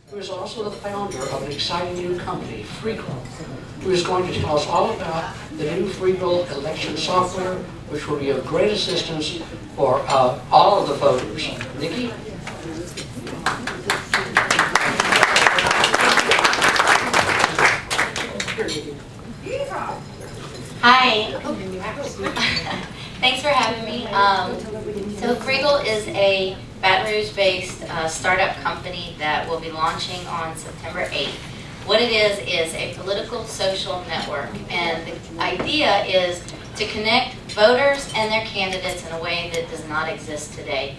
who is also the founder of an exciting new company, Freegle, who is going to tell us all about the new Freegle election software, which will be of great assistance for all of the voters. Nikki? Hi. Thanks for having me. So Freegle is a Baton Rouge-based startup company that will be launching on September 8th. What it is a political social network, and the idea is to connect voters and their candidates in a way that does not exist today.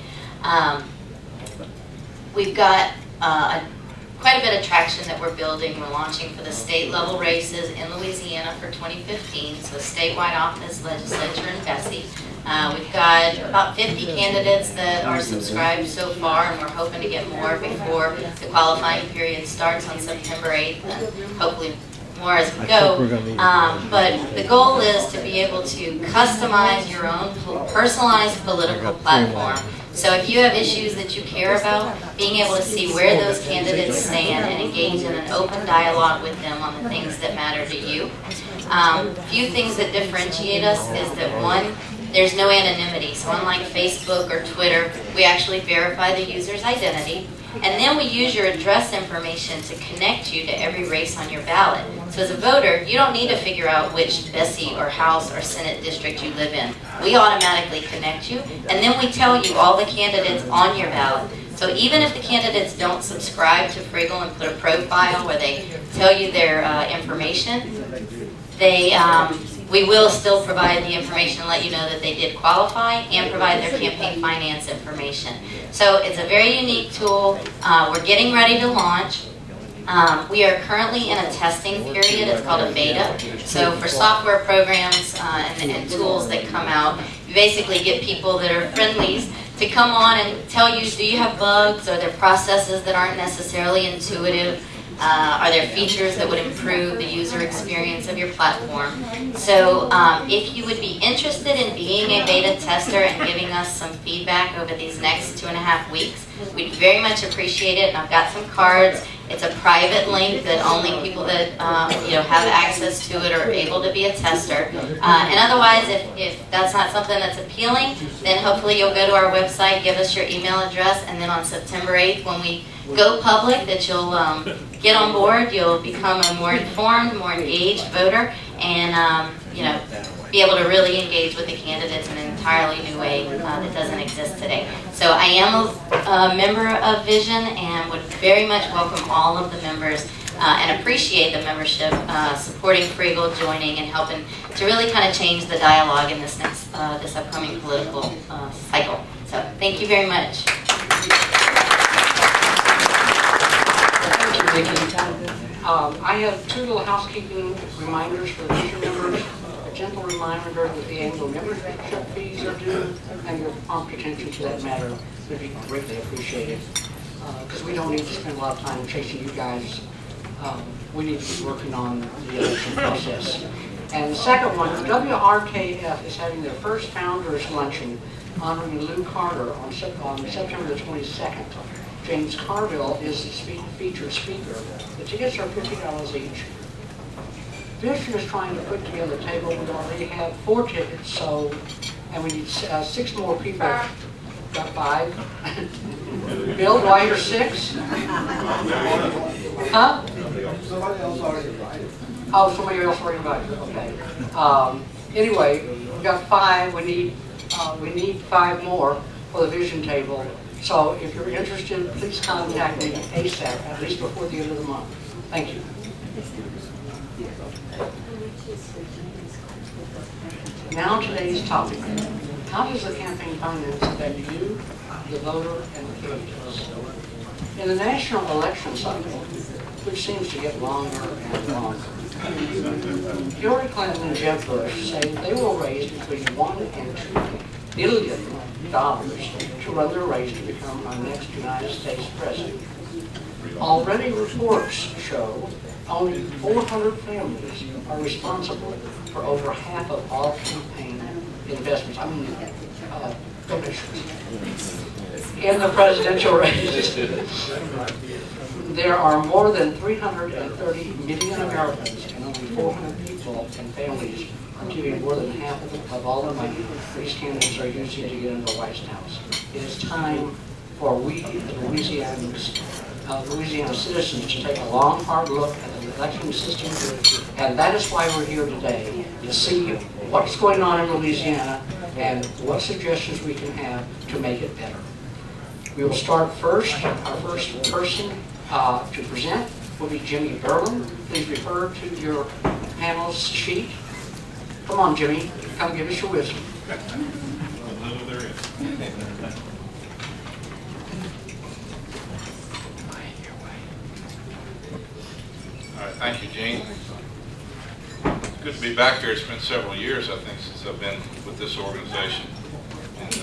We've got quite a bit of traction that we're building. We're launching for the state level races in Louisiana for 2015, so statewide office, legislature, and Bessie. We've got about 50 candidates that are subscribed so far, and we're hoping to get more before the qualifying period starts on September 8th, and hopefully more as we go. But the goal is to be able to customize your own personalized political platform. So if you have issues that you care about, being able to see where those candidates stand and engage in an open dialogue with them on the things that matter to you. A few things that differentiate us is that, one, there's no anonymity. So unlike Facebook or Twitter, we actually verify the user's identity. And then we use your address information to connect you to every race on your ballot. So as a voter, you don't need to figure out which Bessie or House or Senate district you live in. We automatically connect you, and then we tell you all the candidates on your ballot. So even if the candidates don't subscribe to Freegle and put a profile where they tell you their information, we will still provide the information and let you know that they did qualify and provide their campaign finance information. So it's a very unique tool. We're getting ready to launch. We are currently in a testing period. It's called a beta. So for software programs and tools that come out, you basically get people that are friendlies to come on and tell you, do you have bugs? Are there processes that aren't necessarily intuitive? Are there features that would improve the user experience of your platform? So if you would be interested in being a beta tester and giving us some feedback over these next 2.5 weeks, we'd very much appreciate it. And I've got some cards. It's a private link that only people that have access to it are able to be a tester. And otherwise, if that's not something that's appealing, then hopefully you'll go to our website, give us your email address, and then on September 8th, when we go public, that you'll get on board, you'll become a more informed, more engaged voter, and be able to really engage with the candidates in an entirely new way that doesn't exist today. So I am a member of Vision and would very much welcome all of the members and appreciate the membership supporting Freegle, joining, and helping to really kind of change the dialogue in this this upcoming political cycle. So thank you very much. Thank you, Nikki. I have two little housekeeping reminders for the Vision members. A gentle reminder that the annual membership fees are due, and your prompt attention to that matter would be greatly appreciated. Because we don't need to spend a lot of time chasing you guys. We need to be working on the election process. And the second one, WRKF is having their first Founders Luncheon honoring Lou Carter on September the 22nd. James Carville is the featured speaker. The tickets are $50 each. Vision is trying to put together a table. We already have 4 tickets, and we need 6 more people. Got 5. Bill, why you're 6? Huh? Somebody else already invited. Oh, somebody else already invited. Okay. Anyway, we got 5. We need 5 more for the Vision table. So if you're interested, please contact me ASAP, at least before the end of the month. Thank you. Now today's topic. How does the campaign finance affect you, the voter, and the candidates? In the national election cycle, which seems to get longer and longer, Hillary Clinton and Jeb Bush say they will raise between $1 and $2 billion to run their race to become our next United States president. Already reports show only 400 families are responsible for over half of all campaign investments, donations, in the presidential race. There are more than 330 million Americans, and only 400 people and families are giving more than half of all the money these candidates are using to get into the White House. It is time for we, the Louisiana citizens, to take a long, hard look at the election system, and that is why we're here today, to see what's going on in Louisiana and what suggestions we can have to make it better. We will start first. Our first person to present will be Jimmy Berlin. Please refer to your panel's sheet. Come on, Jimmy, come give us your wisdom. All right, thank you, Gene. It's good to be back here. It's been several years, I think, since I've been with this organization. And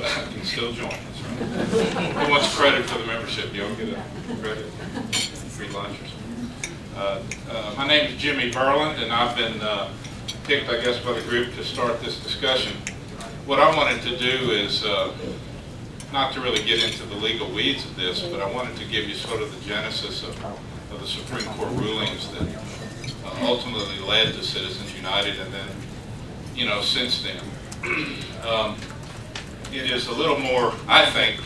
I can still join. That's right. Who wants credit for the membership? You all get a credit? Free lunch or something. My name is Jimmy Berland, and I've been picked, I guess, by the group to start this discussion. What I wanted to do is not to really get into the legal weeds of this, but I wanted to give you sort of the genesis of the Supreme Court rulings that ultimately led to Citizens United, and then, you know, since then. It is a little more, I think,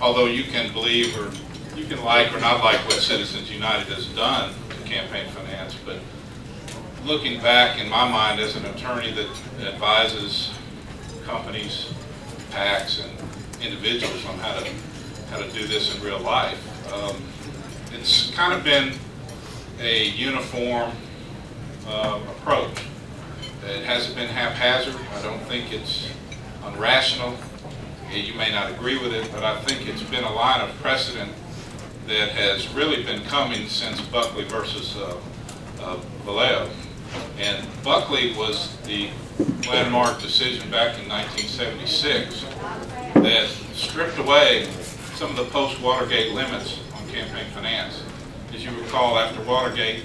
although you can believe or you can like or not like what Citizens United has done to campaign finance, but looking back in my mind as an attorney that advises companies, PACs, and individuals on how to do this in real life, it's kind of been a uniform approach. It hasn't been haphazard. I don't think it's unrational. You may not agree with it, but I think it's been a line of precedent that has really been coming since Buckley versus Vallejo. And Buckley was the landmark decision back in 1976 that stripped away some of the post-Watergate limits on campaign finance. As you recall, after Watergate,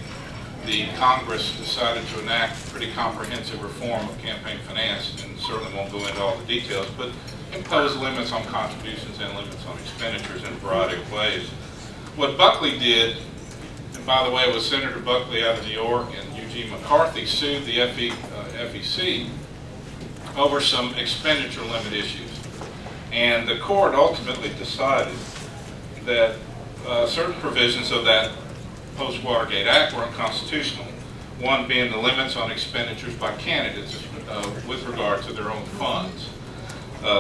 the Congress decided to enact pretty comprehensive reform of campaign finance, and certainly won't go into all the details, but impose limits on contributions and limits on expenditures in a variety of ways. What Buckley did, and by the way, it was Senator Buckley out of New York, and Eugene McCarthy sued the FEC over some expenditure limit issues. And the court ultimately decided that certain provisions of that post-Watergate Act were unconstitutional. One being the limits on expenditures by candidates with regard to their own funds.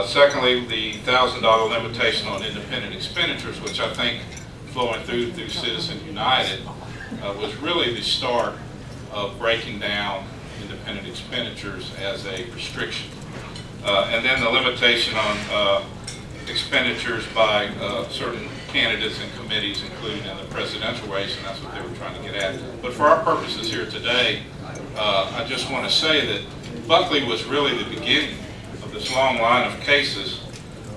Secondly, the $1,000 limitation on independent expenditures, which I think flowing through Citizens United was really the start of breaking down independent expenditures as a restriction. And then the limitation on expenditures by certain candidates and committees, including in the presidential race, and that's what they were trying to get at. But for our purposes here today, I just want to say that Buckley was really the beginning of this long line of cases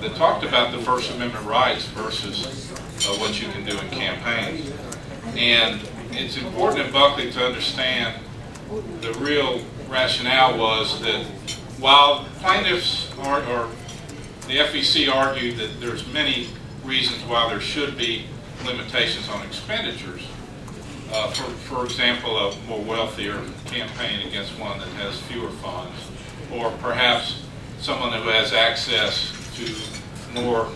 that talked about the First Amendment rights versus what you can do in campaigns. And it's important in Buckley to understand the real rationale was that while plaintiffs or the FEC argued that there's many reasons why there should be limitations on expenditures, for example, a more wealthier campaign against one that has fewer funds, or perhaps someone who has access to more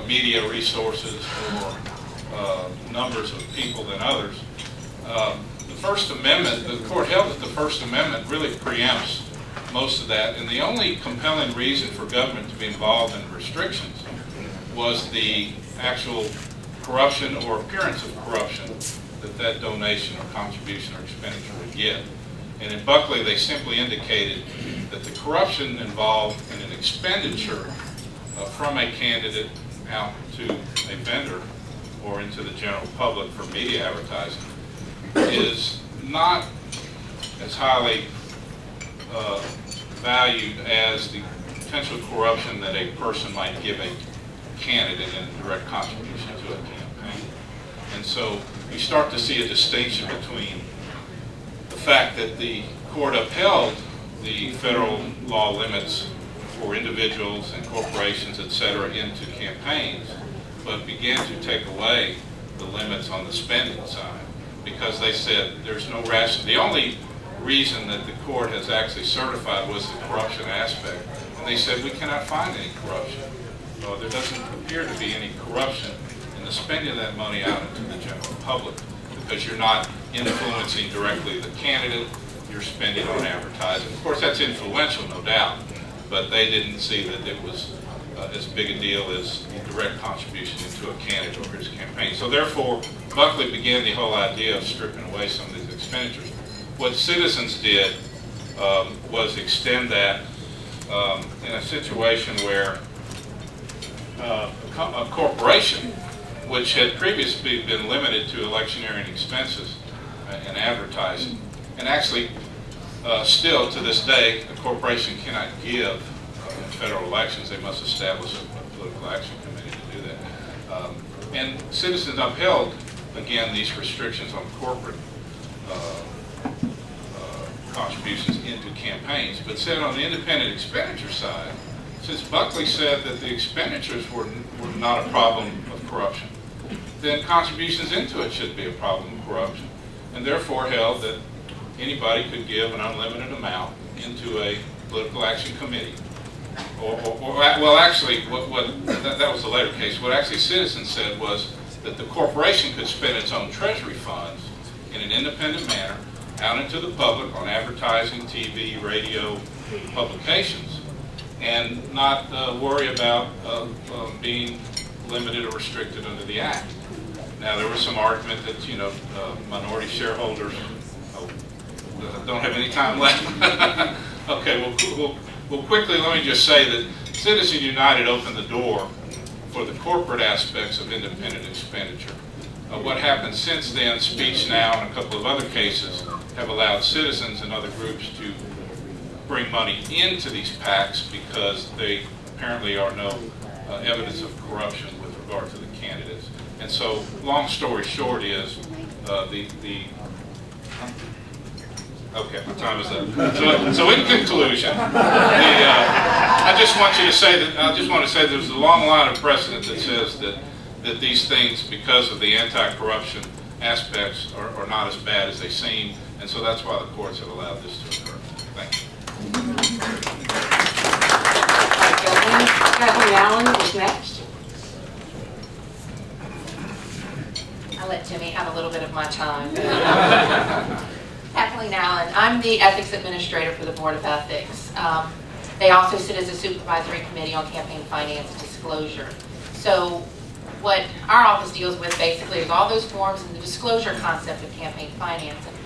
media resources or numbers of people than others. The First Amendment, the court held that the First Amendment really preempts most of that, and the only compelling reason for government to be involved in restrictions was the actual corruption or appearance of corruption that donation or contribution or expenditure would get. And in Buckley, they simply indicated that the corruption involved in an expenditure from a candidate out to a vendor or into the general public for media advertising is not as highly valued as the potential corruption that a person might give a candidate in a direct contribution to a campaign. And so you start to see a distinction between the fact that the court upheld the federal law limits for individuals and corporations, et cetera, into campaigns, but began to take away the limits on the spending side, because they said there's no ration. The only reason that the court has actually certified was the corruption aspect, and they said we cannot find any corruption. There doesn't appear to be any corruption in the spending of that money out into the general public, because you're not influencing directly the candidate, you're spending on advertising. Of course, that's influential, no doubt, but they didn't see that it was as big a deal as direct contribution into a candidate or his campaign. So therefore, Buckley began the whole idea of stripping away some of these expenditures. What Citizens did was extend that in a situation where a corporation, which had previously been limited to electioneering expenses and advertising, and actually still to this day, a corporation cannot give in federal elections. They must establish a political action committee to do that. And Citizens upheld, again, these restrictions on corporate contributions into campaigns, but said on the independent expenditure side, since Buckley said that the expenditures were not a problem of corruption, then contributions into it should be a problem of corruption, and therefore held that anybody could give an unlimited amount into a political action committee. Well, actually, that was the later case. What actually Citizens said was that the corporation could spend its own treasury funds in an independent manner out into the public on advertising, TV, radio, publications, and not worry about being limited or restricted under the Act. Now, there was some argument that, you know, minority shareholders don't have any time left. Okay, well, quickly, let me just say that Citizens United opened the door for the corporate aspects of independent expenditure. What happened since then, Speech Now and a couple of other cases, have allowed citizens and other groups to bring money into these PACs because they apparently are no evidence of corruption with regard to the candidates. And so, long story short is, okay, my time is up. So in conclusion, I just want to say there's a long line of precedent that says that these things, because of the anti-corruption aspects, are not as bad as they seem, and so that's why the courts have allowed this to occur. Thank you. Kathleen Allen is next. I'll let Jimmy have a little bit of my time. Kathleen Allen, I'm the Ethics Administrator for the Board of Ethics. They also sit as a supervisory committee on campaign finance disclosure. So what our office deals with basically is all those forms and the disclosure concept of campaign finance. And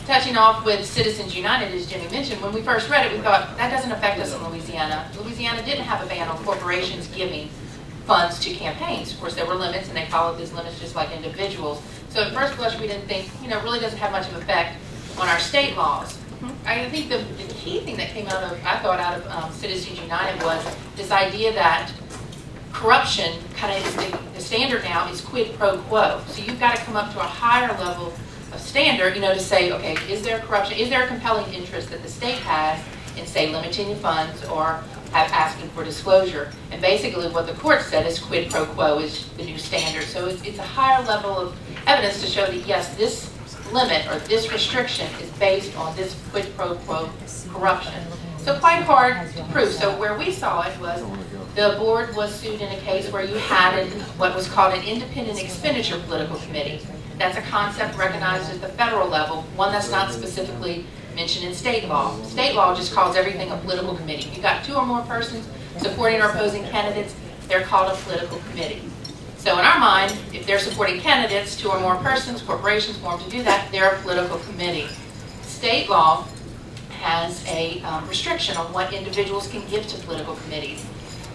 touching off with Citizens United, as Jimmy mentioned, when we first read it, we thought that doesn't affect us in Louisiana. Louisiana didn't have a ban on corporations giving funds to campaigns. Of course, there were limits, and they followed these limits just like individuals. So at first blush, we didn't think, it really doesn't have much of an effect on our state laws. I think the key thing that came out of Citizens United was this idea that corruption kind of is the standard now is quid pro quo. So you've got to come up to a higher level of standard, to say, okay, is there corruption? Is there a compelling interest that the state has in, say, limiting the funds or asking for disclosure? And basically what the court said is quid pro quo is the new standard. So it's a higher level of evidence to show that, yes, this limit or this restriction is based on this quid pro quo corruption. So quite hard to prove. So where we saw it was the board was sued in a case where you had what was called an independent expenditure political committee. That's a concept recognized at the federal level, one that's not specifically mentioned in state law. State law just calls everything a political committee. If you've got 2 or more persons supporting or opposing candidates, they're called a political committee. So in our mind, if they're supporting candidates, 2 or more persons, corporations formed to do that, they're a political committee. State law has a restriction on what individuals can give to political committees.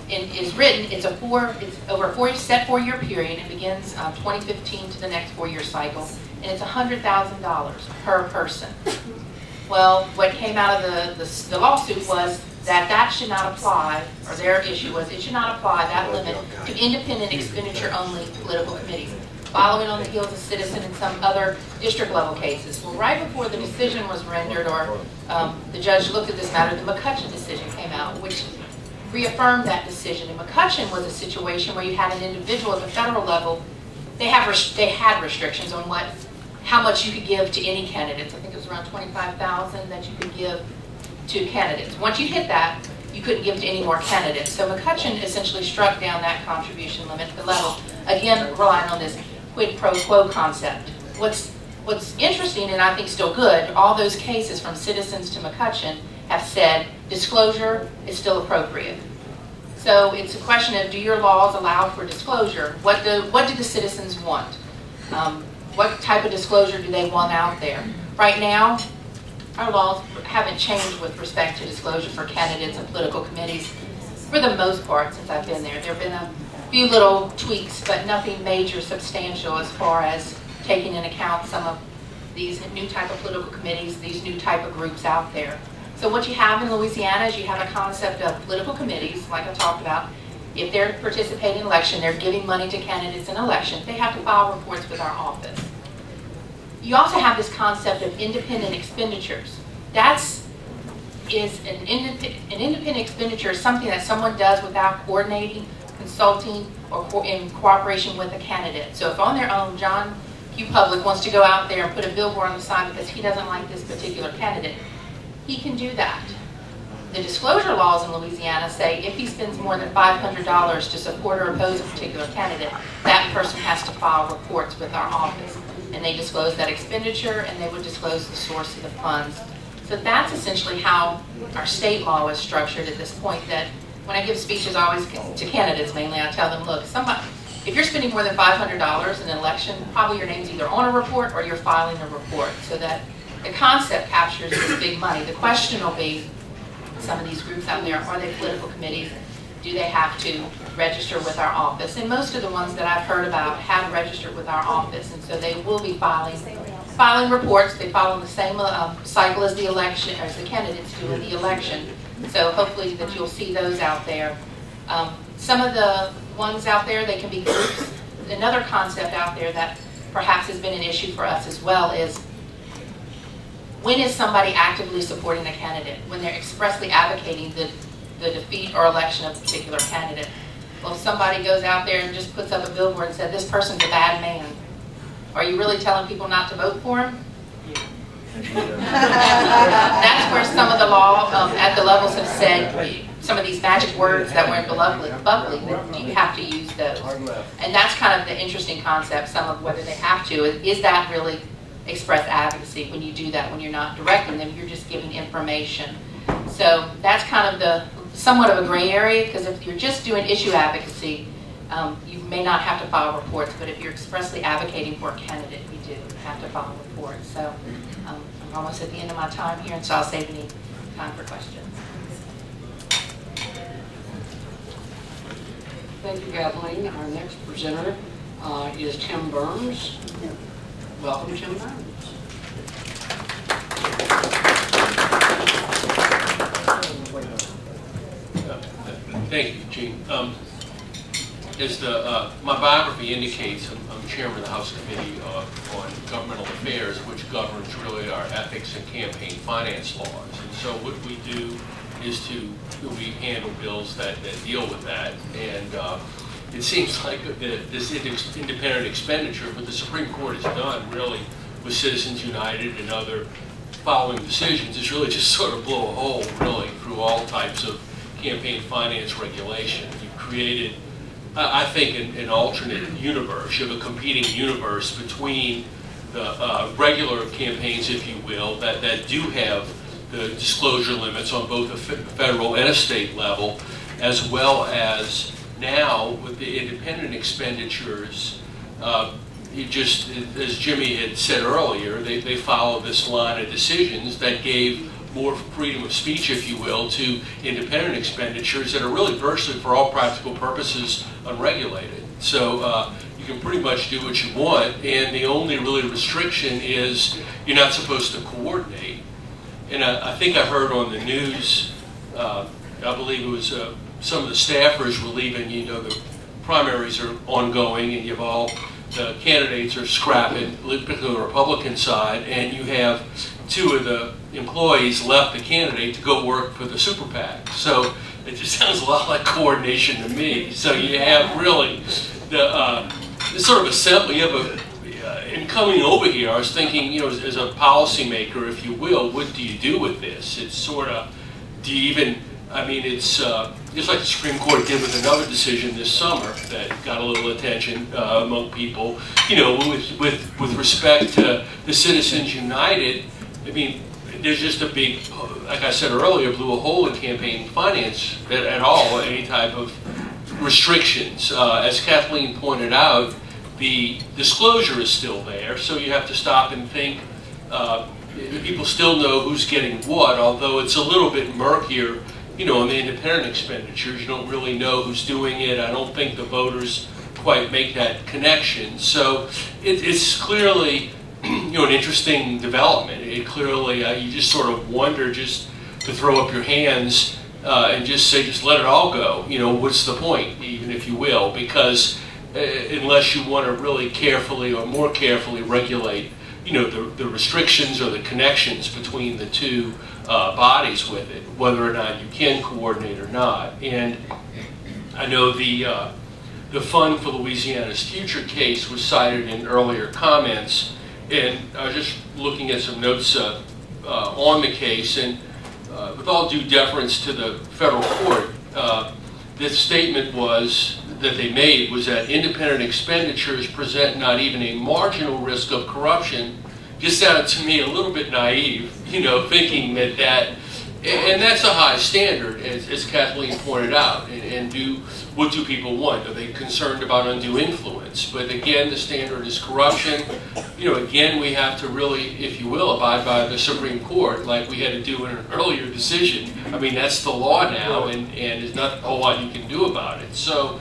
It is written, it's over a set 4-year period. It begins 2015 to the next 4-year cycle, and it's $100,000 per person. Well, what came out of the lawsuit was that should not apply, or their issue was it should not apply, that limit, to independent expenditure-only political committees, following on the heels of Citizen and some other district-level cases. Well, right before the decision was rendered, or the judge looked at this matter, the McCutcheon decision came out, which reaffirmed that decision. And McCutcheon was a situation where you had an individual at the federal level they had restrictions on how much you could give to any candidates. I think it was around 25,000 that you could give to candidates. Once you hit that, you couldn't give to any more candidates. So McCutcheon essentially struck down that contribution limit at the level, again, relying on this quid pro quo concept. What's interesting, and I think still good, all those cases from Citizens to McCutcheon have said disclosure is still appropriate. So it's a question of, do your laws allow for disclosure? What do the citizens want? What type of disclosure do they want out there? Right now, our laws haven't changed with respect to disclosure for candidates and political committees for the most part since I've been there. There have been a few little tweaks, but nothing major substantial as far as taking into account some of these new type of political committees, these new type of groups out there. So what you have in Louisiana is you have a concept of political committees, like I talked about. If they're participating in election, they're giving money to candidates in election, they have to file reports with our office. You also have this concept of independent expenditures. An independent expenditure is something that someone does without coordinating, consulting, or in cooperation with a candidate. So if on their own, John Q. Public wants to go out there and put a billboard on the side because he doesn't like this particular candidate, he can do that. The disclosure laws in Louisiana say if he spends more than $500 to support or oppose a particular candidate, that person has to file reports with our office. And they disclose that expenditure, and they would disclose the source of the funds. So that's essentially how our state law is structured at this point, that when I give speeches always to candidates mainly, I tell them, look, if you're spending more than $500 in an election, probably your name's either on a report or you're filing a report, so that the concept captures this big money. The question will be, some of these groups out there, are they political committees? Do they have to register with our office? And most of the ones that I've heard about have registered with our office, and so they will be filing reports. They follow the same cycle as the election, as the candidates do in the election. So hopefully that you'll see those out there. Some of the ones out there, they can be groups. Another concept out there that perhaps has been an issue for us as well is, when is somebody actively supporting a candidate? When they're expressly advocating the defeat or election of a particular candidate. Well, if somebody goes out there and just puts up a billboard and said, this person's a bad man, are you really telling people not to vote for him? That's where some of the law at the levels have said, some of these magic words that were in Buckley, that you have to use those. And that's kind of the interesting concept, some of whether they have to. Is that really express advocacy when you do that, when you're not directing them, you're just giving information. So that's kind of somewhat of a gray area, because if you're just doing issue advocacy, you may not have to file reports, but if you're expressly advocating for a candidate, you do have to file reports. So I'm almost at the end of my time here, and so I'll save any time for questions. Thank you, Kathleen. Our next presenter is Tim Burns. Welcome, Tim Burns. Thank you, Gene. As my biography indicates, I'm chairman of the House Committee on Governmental Affairs, which governs really our ethics and campaign finance laws. And so what we do is we handle bills that deal with that. And it seems like this independent expenditure, what the Supreme Court has done really with Citizens United and other following decisions is really just sort of blow a hole really through all types of campaign finance regulation. You've created, I think, an alternate universe. You have a competing universe between the regular campaigns, if you will, that do have the disclosure limits on both a federal and a state level, as well as now with the independent expenditures. You just, as Jimmy had said earlier, they follow this line of decisions that gave more freedom of speech, if you will, to independent expenditures that are really virtually, for all practical purposes, unregulated. So you can pretty much do what you want, and the only really restriction is you're not supposed to coordinate. And I think I heard on the news, I believe it was some of the staffers were leaving, the primaries are ongoing, and the candidates are scrapping, particularly the Republican side, and you have two of the employees left the candidate to go work for the super PAC. So it just sounds a lot like coordination to me. So you have really this sort of assembly, you have in coming over here, I was thinking, as a policymaker, if you will, what do you do with this? It's sort of, do you even, it's just like the Supreme Court did with another decision this summer that got a little attention among people, with respect to the Citizens United. There's just a big, like I said earlier, blew a hole in campaign finance at all, any type of restrictions. As Kathleen pointed out, the disclosure is still there, so you have to stop and think. People still know who's getting what, although it's a little bit murkier, on the independent expenditures. You don't really know who's doing it. I don't think the voters quite make that connection. So it's clearly, an interesting development. It clearly, you just sort of wonder, just to throw up your hands and just say, just let it all go. What's the point, even if you will, because unless you want to really carefully or more carefully regulate, the restrictions or the connections between the two bodies with it, whether or not you can coordinate or not. And I know the Fund for Louisiana's Future case was cited in earlier comments, and I was just looking at some notes on the case, and with all due deference to the federal court, this statement that they made was that independent expenditures present not even a marginal risk of corruption. Just sounded to me a little bit naive, thinking that, and that's a high standard, as Kathleen pointed out, and what do people want? Are they concerned about undue influence? But again, the standard is corruption. Again, we have to really, if you will, abide by the Supreme Court, like we had to do in an earlier decision. That's the law now, and there's not a whole lot you can do about it. So,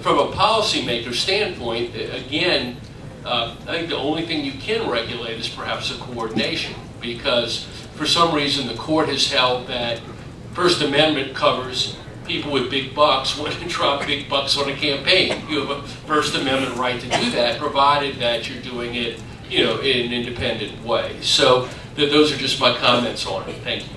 from a policymaker standpoint, again, I think the only thing you can regulate is perhaps a coordination, because for some reason the court has held that First Amendment covers people with big bucks want to drop big bucks on a campaign. You have a First Amendment right to do that, provided that you're doing it, in an independent way. So those are just my comments on it. Thank you.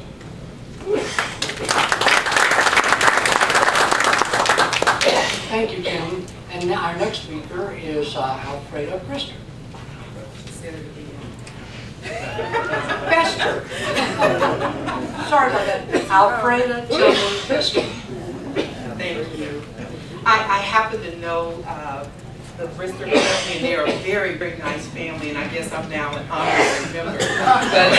Thank you, Tim. And now our next speaker is Alfreda Brister. Bester. Sorry about that. Alfreda Tillman Bester. Thank you. I happen to know the Brister family, and they're a very, very nice family, and I guess I'm now an honorary member. But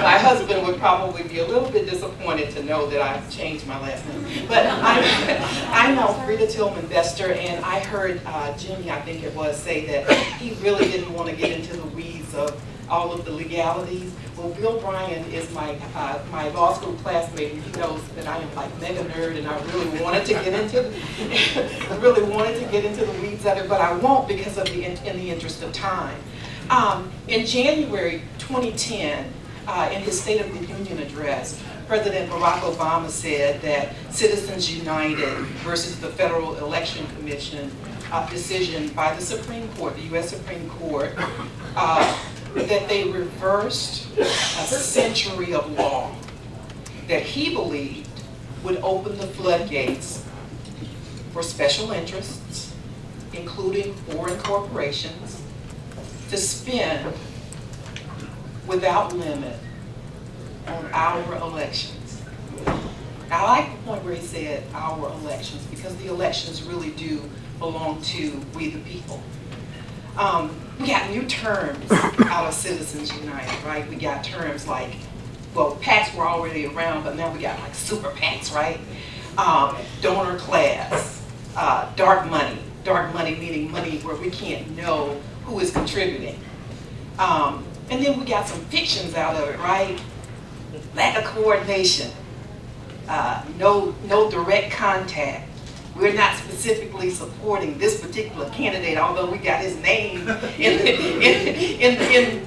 my husband would probably be a little bit disappointed to know that I've changed my last name. But I'm Alfreda Tillman Bester, and I heard Jimmy, I think it was, say that he really didn't want to get into the weeds of all of the legalities. Well, Bill Bryan is my law school classmate, and he knows that I am like mega nerd, and I really wanted to get into the weeds of it, but I won't because of in the interest of time. In January 2010, in his State of the Union address, President Barack Obama said that Citizens United versus the Federal Election Commission decision by the Supreme Court, the U.S. Supreme Court, that they reversed a century of law that he believed would open the floodgates for special interests, including foreign corporations, to spend without limit on our elections. I like the point where he said our elections, because the elections really do belong to we the people. We got new terms out of Citizens United, right? We got terms like, well, PACs were already around, but now we got like super PACs, right? Donor class, dark money meaning money where we can't know who is contributing. And then we got some fictions out of it, right? Lack of coordination, no direct contact. We're not specifically supporting this particular candidate, although we got his name in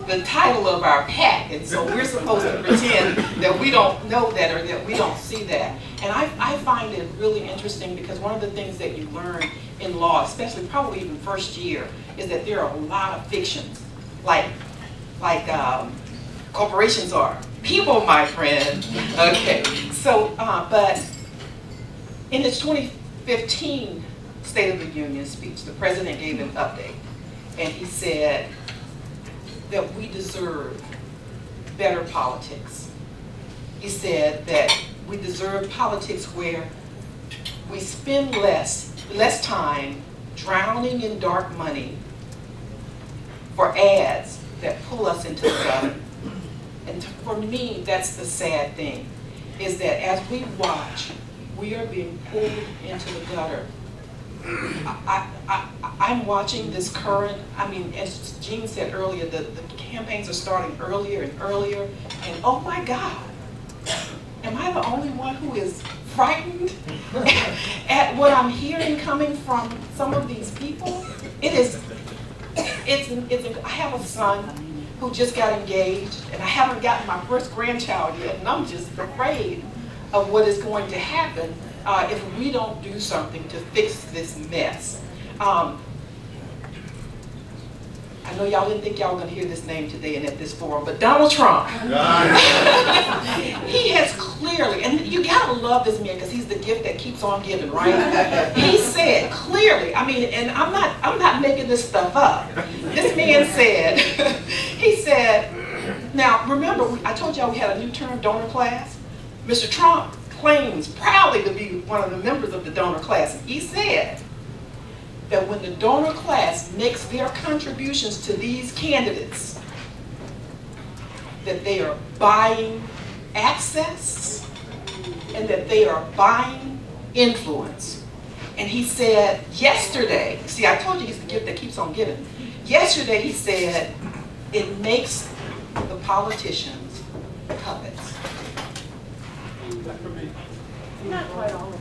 the title of our PAC, and so we're supposed to pretend that we don't know that or that we don't see that. And I find it really interesting because one of the things that you learn in law, especially probably even first year, is that there are a lot of fictions, like corporations are people, my friend. Okay, so but in its 2015 State of the Union speech, the president gave an update. and he said that we deserve better politics. He said that we deserve politics where we spend less time drowning in dark money for ads that pull us into the gutter. And for me, that's the sad thing, is that as we watch, we are being pulled into the gutter. I'm watching this current, as Jean said earlier, the campaigns are starting earlier and earlier, and oh my God, am I the only one who is frightened at what I'm hearing coming from some of these people? I have a son who just got engaged, and I haven't gotten my first grandchild yet, and I'm just afraid of what is going to happen if we don't do something to fix this mess. I know y'all didn't think y'all were going to hear this name today and at this forum, but Donald Trump. He has clearly, and you gotta love this man because he's the gift that keeps on giving, right? He said clearly, and I'm not making this stuff up. This man said, he said, now remember, I told y'all we had a new term, donor class. Mr. Trump claims proudly to be one of the members of the donor class. And he said that when the donor class makes their contributions to these candidates, that they are buying access and that they are buying influence. And he said yesterday, see, I told you he's the gift that keeps on giving. Yesterday he said it makes the politicians puppets. Not quite all of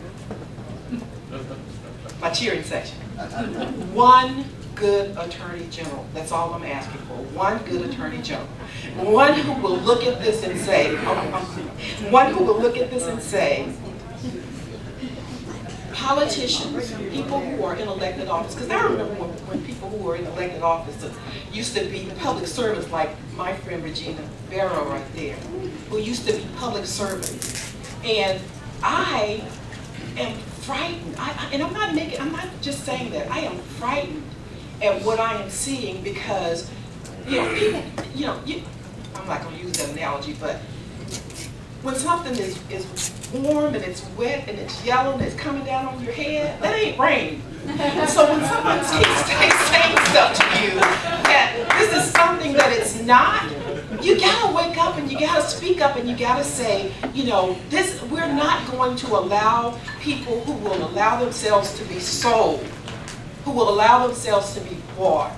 it. My cheering section. One good attorney general. That's all I'm asking for. One good attorney general. One who will look at this and say, politicians, people who are in elected office, because I remember when people who were in elected office used to be public servants, like my friend Regina Barrow right there, who used to be public servants. And I am frightened, and I'm not just saying that, I am frightened at what I am seeing because, people, I'm not going to use that analogy, but when something is warm and it's wet and it's yellow and it's coming down on your head, that ain't rain. So when someone keeps saying stuff to you that this is something that it's not, you gotta wake up and you gotta speak up and you gotta say, we're not going to allow people who will allow themselves to be sold, who will allow themselves to be bought,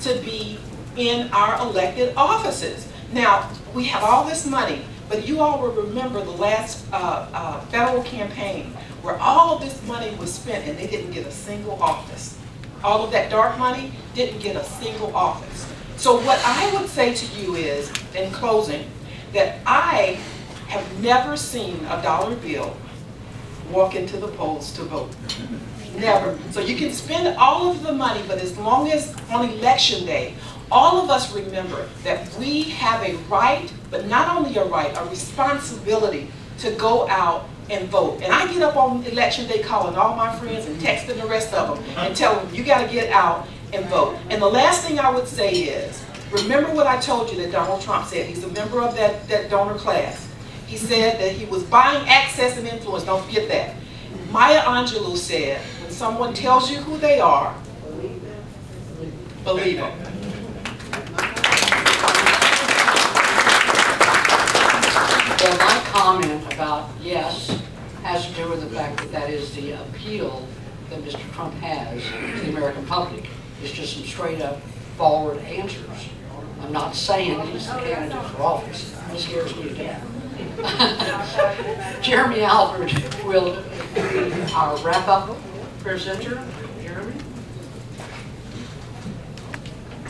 to be in our elected offices. Now, we have all this money, but you all will remember the last federal campaign where all of this money was spent and they didn't get a single office. All of that dark money didn't get a single office. So what I would say to you is, in closing, that I have never seen a dollar bill walk into the polls to vote. Never. So you can spend all of the money, but as long as on election day, all of us remember that we have a right, but not only a right, a responsibility to go out and vote. And I get up on election day calling all my friends and texting the rest of them and telling them, you got to get out and vote. And the last thing I would say is, remember what I told you that Donald Trump said. He's a member of that donor class. He said that he was buying access and influence. Don't forget that. Maya Angelou said, when someone tells you who they are, believe them. Well, my comment about yes has to do with the fact that is the appeal that Mr. Trump has to the American public. It's just some straight up forward answers. I'm not saying he's the candidate for office. This scares me to death. Jeremy Albert will be our wrap-up presenter. Jeremy?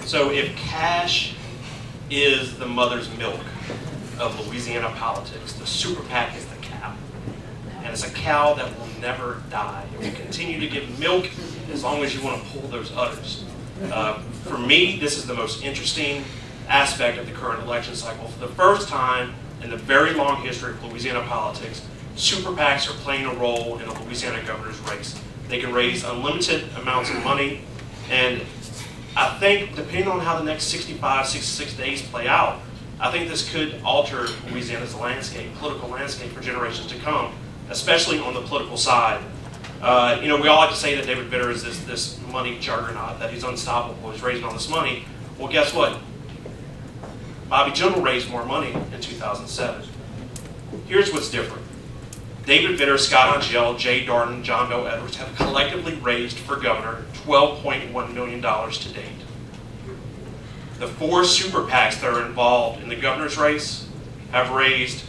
So if cash is the mother's milk of Louisiana politics, the super PAC is the cow. And it's a cow that will never die. It will continue to give milk as long as you want to pull those udders. For me, this is the most interesting aspect of the current election cycle. For the first time in the very long history of Louisiana politics, super PACs are playing a role in a Louisiana governor's race. They can raise unlimited amounts of money, and I think depending on how the next 65, 66 days play out, I think this could alter Louisiana's landscape, political landscape for generations to come, especially on the political side. You know, we all like to say that David Vitter is this money juggernaut, that he's unstoppable, he's raising all this money. Well, guess what? Bobby Jindal raised more money in 2007. Here's what's different. David Vitter, Scott Angel, Jay Darden, John Bel Edwards have collectively raised for governor $12.1 million to date. The 4 super PACs that are involved in the governor's race have raised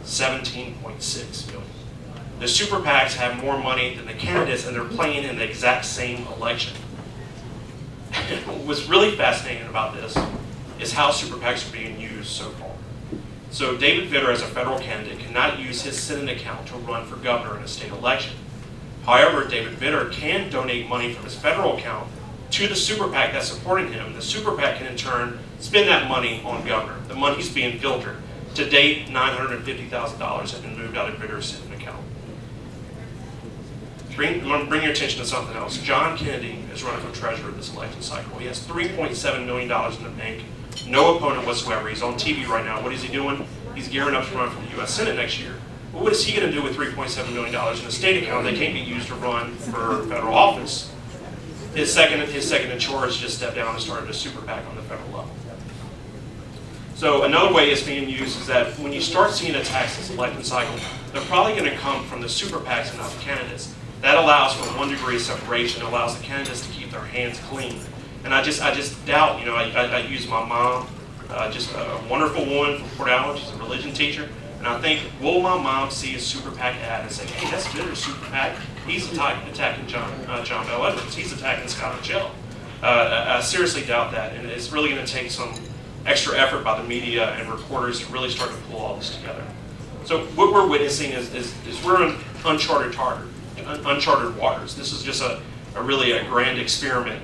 $17.6 million. The super PACs have more money than the candidates, and they're playing in the exact same election. What's really fascinating about this is how super PACs are being used so far. So David Vitter, as a federal candidate, cannot use his Senate account to run for governor in a state election. However, David Vitter can donate money from his federal account to the super PAC that's supporting him. The super PAC can in turn spend that money on governor. The money's being filtered. To date, $950,000 has been moved out of Vitter's Senate account. I'm going to bring your attention to something else. John Kennedy is running for treasurer this election cycle. He has $3.7 million in the bank. No opponent whatsoever. He's on TV right now. What is he doing? He's gearing up to run for the U.S. Senate next year. Well, what is he going to do with $3.7 million in a state account that can't be used to run for federal office? His second in charge just stepped down and started a super PAC on the federal level. So another way it's being used is that when you start seeing attacks this election cycle, they're probably going to come from the super PACs and not the candidates. That allows for 1 degree of separation. It allows the candidates to keep their hands clean. And I just doubt, you know, I use my mom, just a wonderful woman from Port Allen. She's a religion teacher. And I think, will my mom see a super PAC ad and say, hey, that's Vitter's super PAC. He's attacking John Bel Edwards. He's attacking Scott Angel. I seriously doubt that. And it's really going to take some extra effort by the media and reporters to really start to pull all this together. So what we're witnessing is we're in uncharted waters. This is just a really a grand experiment.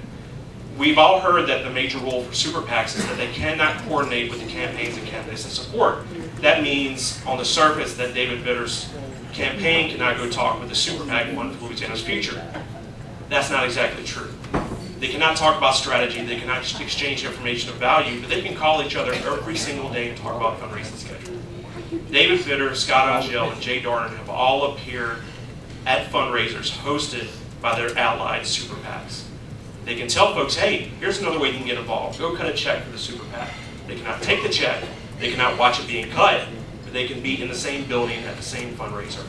We've all heard that the major rule for super PACs is that they cannot coordinate with the campaigns and candidates they support. That means, on the surface, that David Vitter's campaign cannot go talk with the super PAC and one for Louisiana's future. That's not exactly true. They cannot talk about strategy, they cannot exchange information of value, but they can call each other every single day and talk about fundraising schedule. David Vitter, Scott Angel, and Jay Darden have all appeared at fundraisers hosted by their allied super PACs. They can tell folks, hey, here's another way you can get involved. Go cut a check for the super PAC. They cannot take the check, they cannot watch it being cut, but they can be in the same building at the same fundraiser.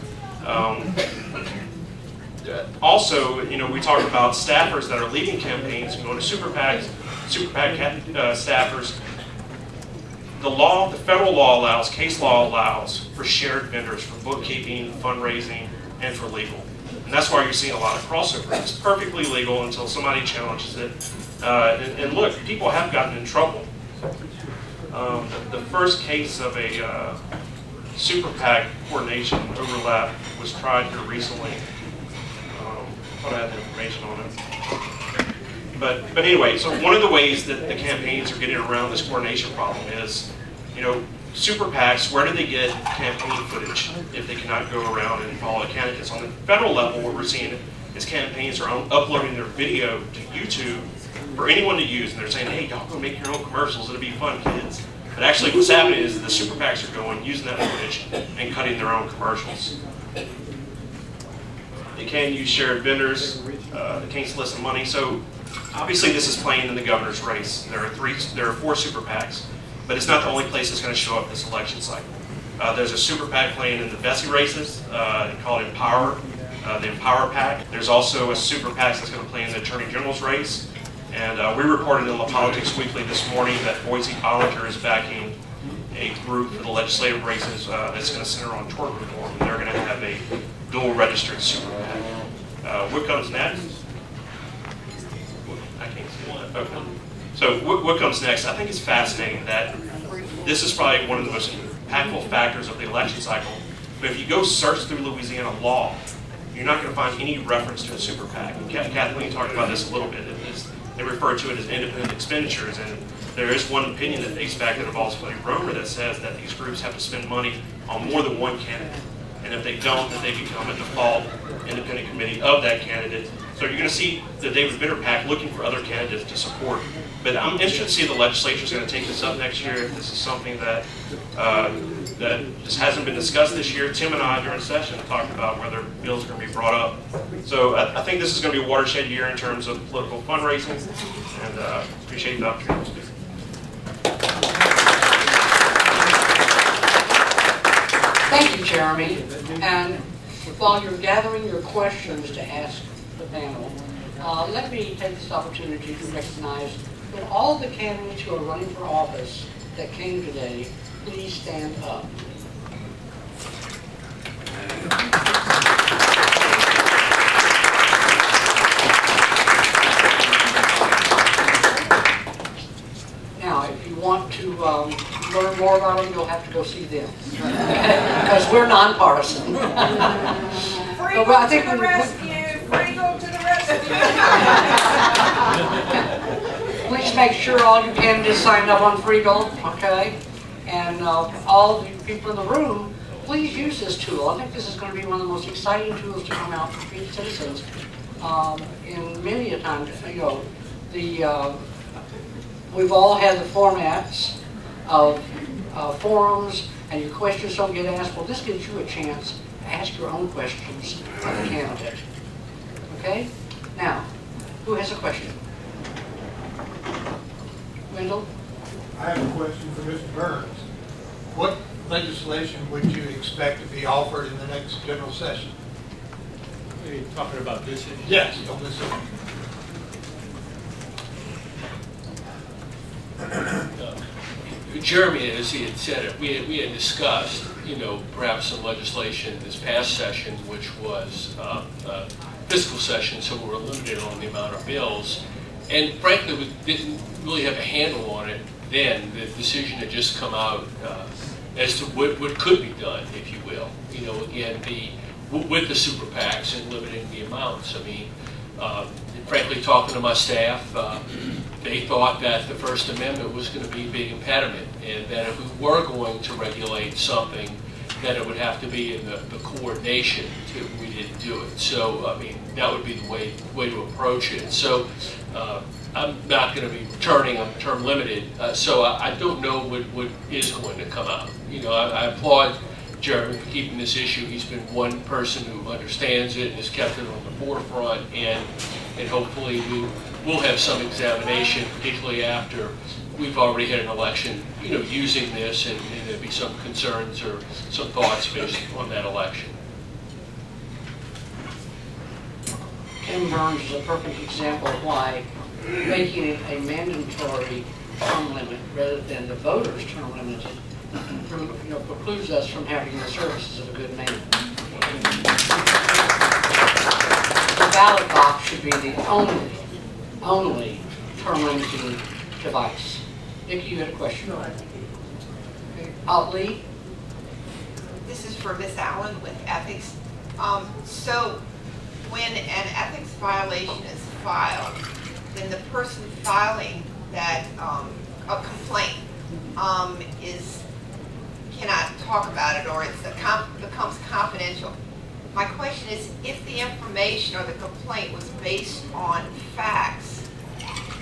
Also, you know, we talk about staffers that are leading campaigns and going to super PACs, super PAC staffers. The federal law allows, case law allows for shared vendors for bookkeeping, fundraising, and for legal. And that's why you're seeing a lot of crossover. It's perfectly legal until somebody challenges it. And look, people have gotten in trouble. The first case of a super PAC coordination overlap was tried here recently. I thought I had the information on it. But anyway, so one of the ways that the campaigns are getting around this coordination problem is, you know, super PACs, where do they get campaign footage if they cannot go around and follow candidates? On the federal level, what we're seeing is campaigns are uploading their video to YouTube for anyone to use, and they're saying, hey, y'all go make your own commercials, it'll be fun, kids. But actually what's happening is the super PACs are going, using that footage, and cutting their own commercials. They can use shared vendors, they can't solicit money, so obviously this is playing in the governor's race. There are 4 super PACs. But it's not the only place that's going to show up this election cycle. There's a super PAC playing in the Bessie races called Empower, the Empower PAC. There's also a super PAC that's going to play in the Attorney General's race. And we reported in La Politics Weekly this morning that Boise Bollinger is backing a group for the legislative races that's going to center on tort reform. And they're going to have a dual registered super PAC. What comes next? I can't see one. Okay. So what comes next? I think it's fascinating that this is probably one of the most impactful factors of the election cycle. But if you go search through Louisiana law, you're not going to find any reference to a super PAC. And Kathleen talked about this a little bit. They refer to it as independent expenditures. And there is one opinion that dates back that involves Buddy Romer that says that these groups have to spend money on more than one candidate. And if they don't, then they become a default independent committee of that candidate. So you're going to see the David Bitter PAC looking for other candidates to support. But I'm interested to see if the legislature is going to take this up next year. If this is something that that just hasn't been discussed this year. Tim and I during session talked about whether bills are going to be brought up. So I think this is going to be a watershed year in terms of political fundraising, and appreciate the opportunity to speak. Thank you, Jeremy. And while you're gathering your questions to ask the panel, let me take this opportunity to recognize that all the candidates who are running for office that came today, please stand up. Now, if you want to learn more about them, you'll have to go see them. Because we're nonpartisan. Freegal to the rescue! Freegal to the rescue! Please make sure all you candidates sign up on Freegal, okay? And all the people in the room, please use this tool. I think this is going to be one of the most exciting tools to come out for citizens. In many a time, you know, we've all had the formats of forums, and your questions don't get asked. Well, this gives you a chance to ask your own questions of the candidate. Okay? Now, who has a question? Wendell? I have a question for Mr. Burns. What legislation would you expect to be offered in the next general session? Are you talking about this issue? Yes, on this issue. Jeremy, as he had said it, we had discussed, you know, perhaps some legislation this past session, which was fiscal session, so we were limited on the amount of bills. And frankly, we didn't really have a handle on it then. The decision had just come out as to what could be done, if you will. You know, again, with the super PACs and limiting the amounts. I mean, frankly, talking to my staff, they thought that the First Amendment was going to be a big impediment, and that if we were going to regulate something, that it would have to be in the coordination. We didn't do it. So, I mean, that would be the way to approach it. So, I'm not going to be returning. I'm term limited. So I don't know what is going to come out. You know, I applaud Jeremy for keeping this issue. He's been one person who understands it and has kept it on the forefront, and hopefully we'll have some examination, particularly after we've already had an election, you know, using this, and there'll be some concerns or some thoughts based on that election. Tim Burns is a perfect example of why making it a mandatory term limit rather than the voters' term limit, you know, precludes us from having the services of a good man. The ballot box should be the only term limiting device. Nikki, you had a question? Okay. Lee? This is for Ms. Allen with ethics. So when an ethics violation is filed, then the person filing that a complaint cannot talk about it, or it becomes confidential. My question is, if the information or the complaint was based on facts,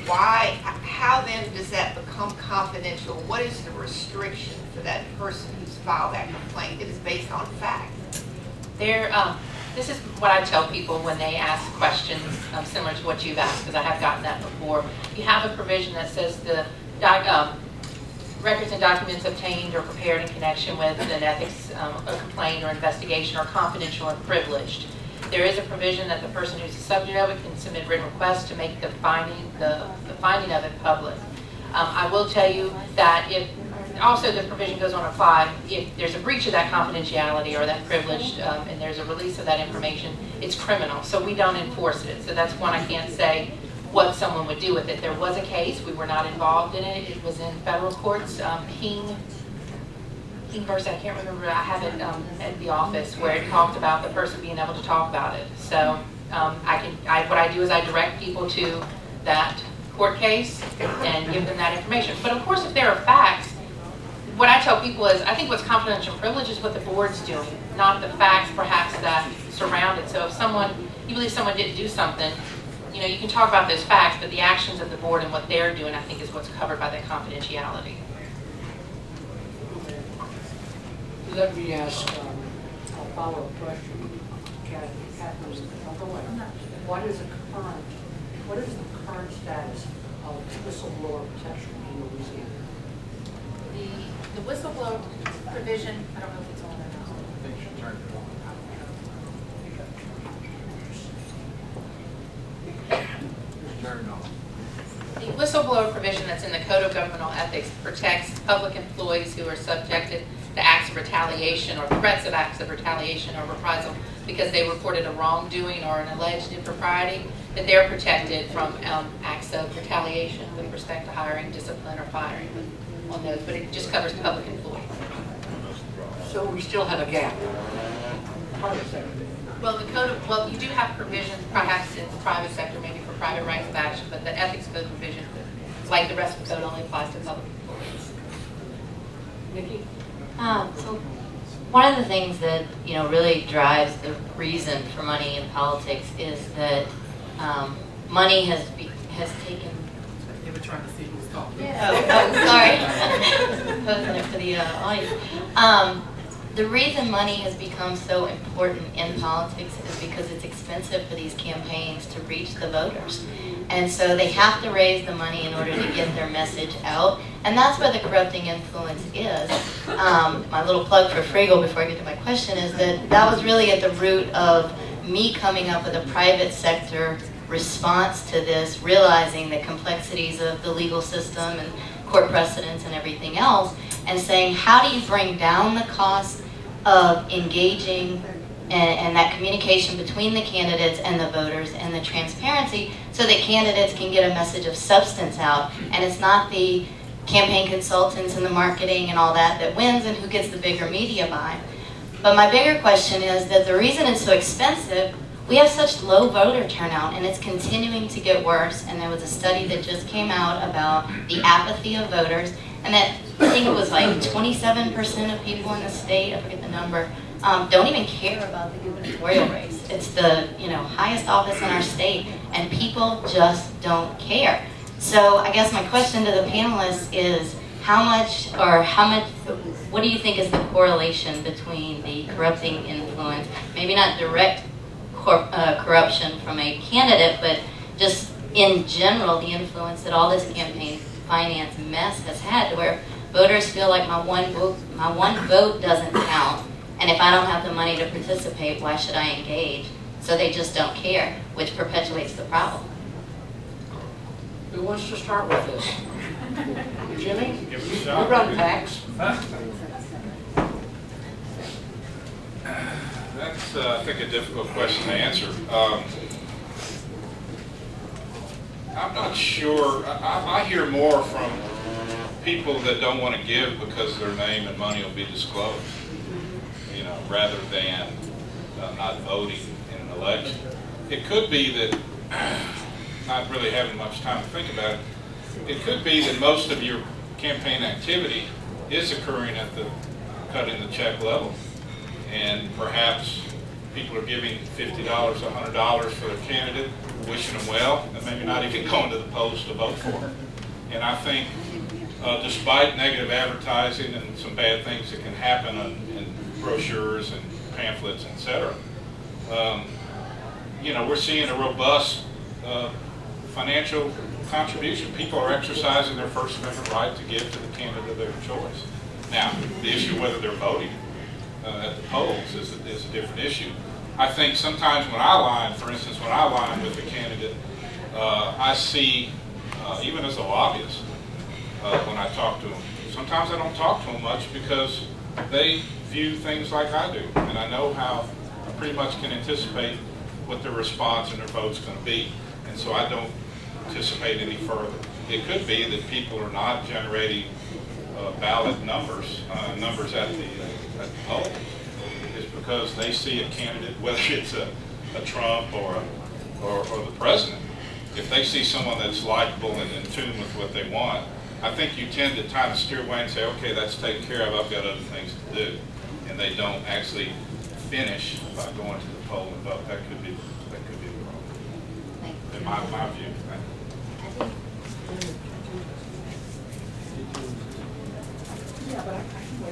how then does that become confidential? What is the restriction for that person who's filed that complaint that is based on facts? This is what I tell people when they ask questions similar to what you've asked, because I have gotten that before. You have a provision that says the records and documents obtained or prepared in connection with an ethics a complaint or investigation are confidential and privileged. There is a provision that the person who's the subject of it can submit written requests to make the finding of it public. I will tell you that if also the provision goes on to apply if there's a breach of that confidentiality or that privilege and there's a release of that information, it's criminal. So we don't enforce it. So that's one I can't say what someone would do with it. There was a case, we were not involved in it. It was in federal courts, King versus, I can't remember, I have it at the office where it talked about the person being able to talk about it. So what I do is I direct people to that court case and give them that information. But of course, if there are facts, what I tell people is, I think what's confidential and privilege is what the board's doing, not the facts perhaps that surround it. So if someone you believe someone didn't do something, you know, you can talk about those facts, but the actions of the board and what they're doing, I think, is what's covered by that confidentiality. Let me ask a follow-up question. Catherine, don't go away. What is the current status of whistleblower protection in Louisiana? The whistleblower provision, I don't know if it's on or not. I think she turned it on. Turn it on. The whistleblower provision that's in the Code of Governmental Ethics protects public employees who are subjected to acts of retaliation or threats of acts of retaliation or reprisal because they reported a wrongdoing or an alleged impropriety, that they're protected from acts of retaliation with respect to hiring, discipline, or firing on those, but it just covers public employees. So we still have a gap. Private sector. Well, you do have provisions perhaps in the private sector, maybe for private rights of action, but the ethics code provision, like the rest of the code, only applies to public employees. Nikki? So one of the things that, you know, really drives the reason for money in politics is that money has taken. They were trying to see who's talking. Sorry. Posing it for the audience. The reason money has become so important in politics is because it's expensive for these campaigns to reach the voters. And so they have to raise the money in order to get their message out. And that's where the corrupting influence is. My little plug for Frigel before I get to my question is that was really at the root of me coming up with a private sector response to this, realizing the complexities of the legal system and court precedents and everything else, and saying, how do you bring down the cost of engaging and that communication between the candidates and the voters and the transparency so that candidates can get a message of substance out, and it's not the campaign consultants and the marketing and all that wins and who gets the bigger media buy. But my bigger question is that the reason it's so expensive, we have such low voter turnout, and it's continuing to get worse. And there was a study that just came out about the apathy of voters, and that I think it was like 27% of people in the state, I forget the number, don't even care about the gubernatorial race. It's the highest office in our state, and people just don't care. So I guess my question to the panelists is, what do you think is the correlation between the corrupting influence, maybe not direct corruption from a candidate, but just in general, the influence that all this campaign finance mess has had, to where voters feel like my one vote doesn't count, and if I don't have the money to participate, why should I engage? So they just don't care, which perpetuates the problem. Who wants to start with this? Jimmy? Give it a You shot. run PACs. That's, I think, a difficult question to answer. I'm not sure. I hear more from people that don't want to give because their name and money will be disclosed, rather than not voting in an election. It could be that, not really having much time to think about it, it could be that most of your campaign activity is occurring at the cutting the check level. And perhaps people are giving $50, $100 for their candidate, wishing them well, and maybe not even going to the polls to vote for them. And I think, despite negative advertising and some bad things that can happen in brochures and pamphlets, etc., we're seeing a robust financial contribution. People are exercising their First Amendment right to give to the candidate of their choice. Now, the issue whether they're voting at the polls is a different issue. I think sometimes when I line with a candidate, I see, even as a lobbyist, when I talk to them, sometimes I don't talk to them much because they view things like I do, and I know how I pretty much can anticipate what their response and their vote's going to be, and so I don't anticipate any further. It could be that people are not generating ballot numbers at the polls. Is because they see a candidate, whether it's a Trump or the president, if they see someone that's likable and in tune with what they want, I think you tend to kind of steer away and say, okay, that's taken care of, I've got other things to do. And they don't actually finish by going to the poll and vote. That could be in my view.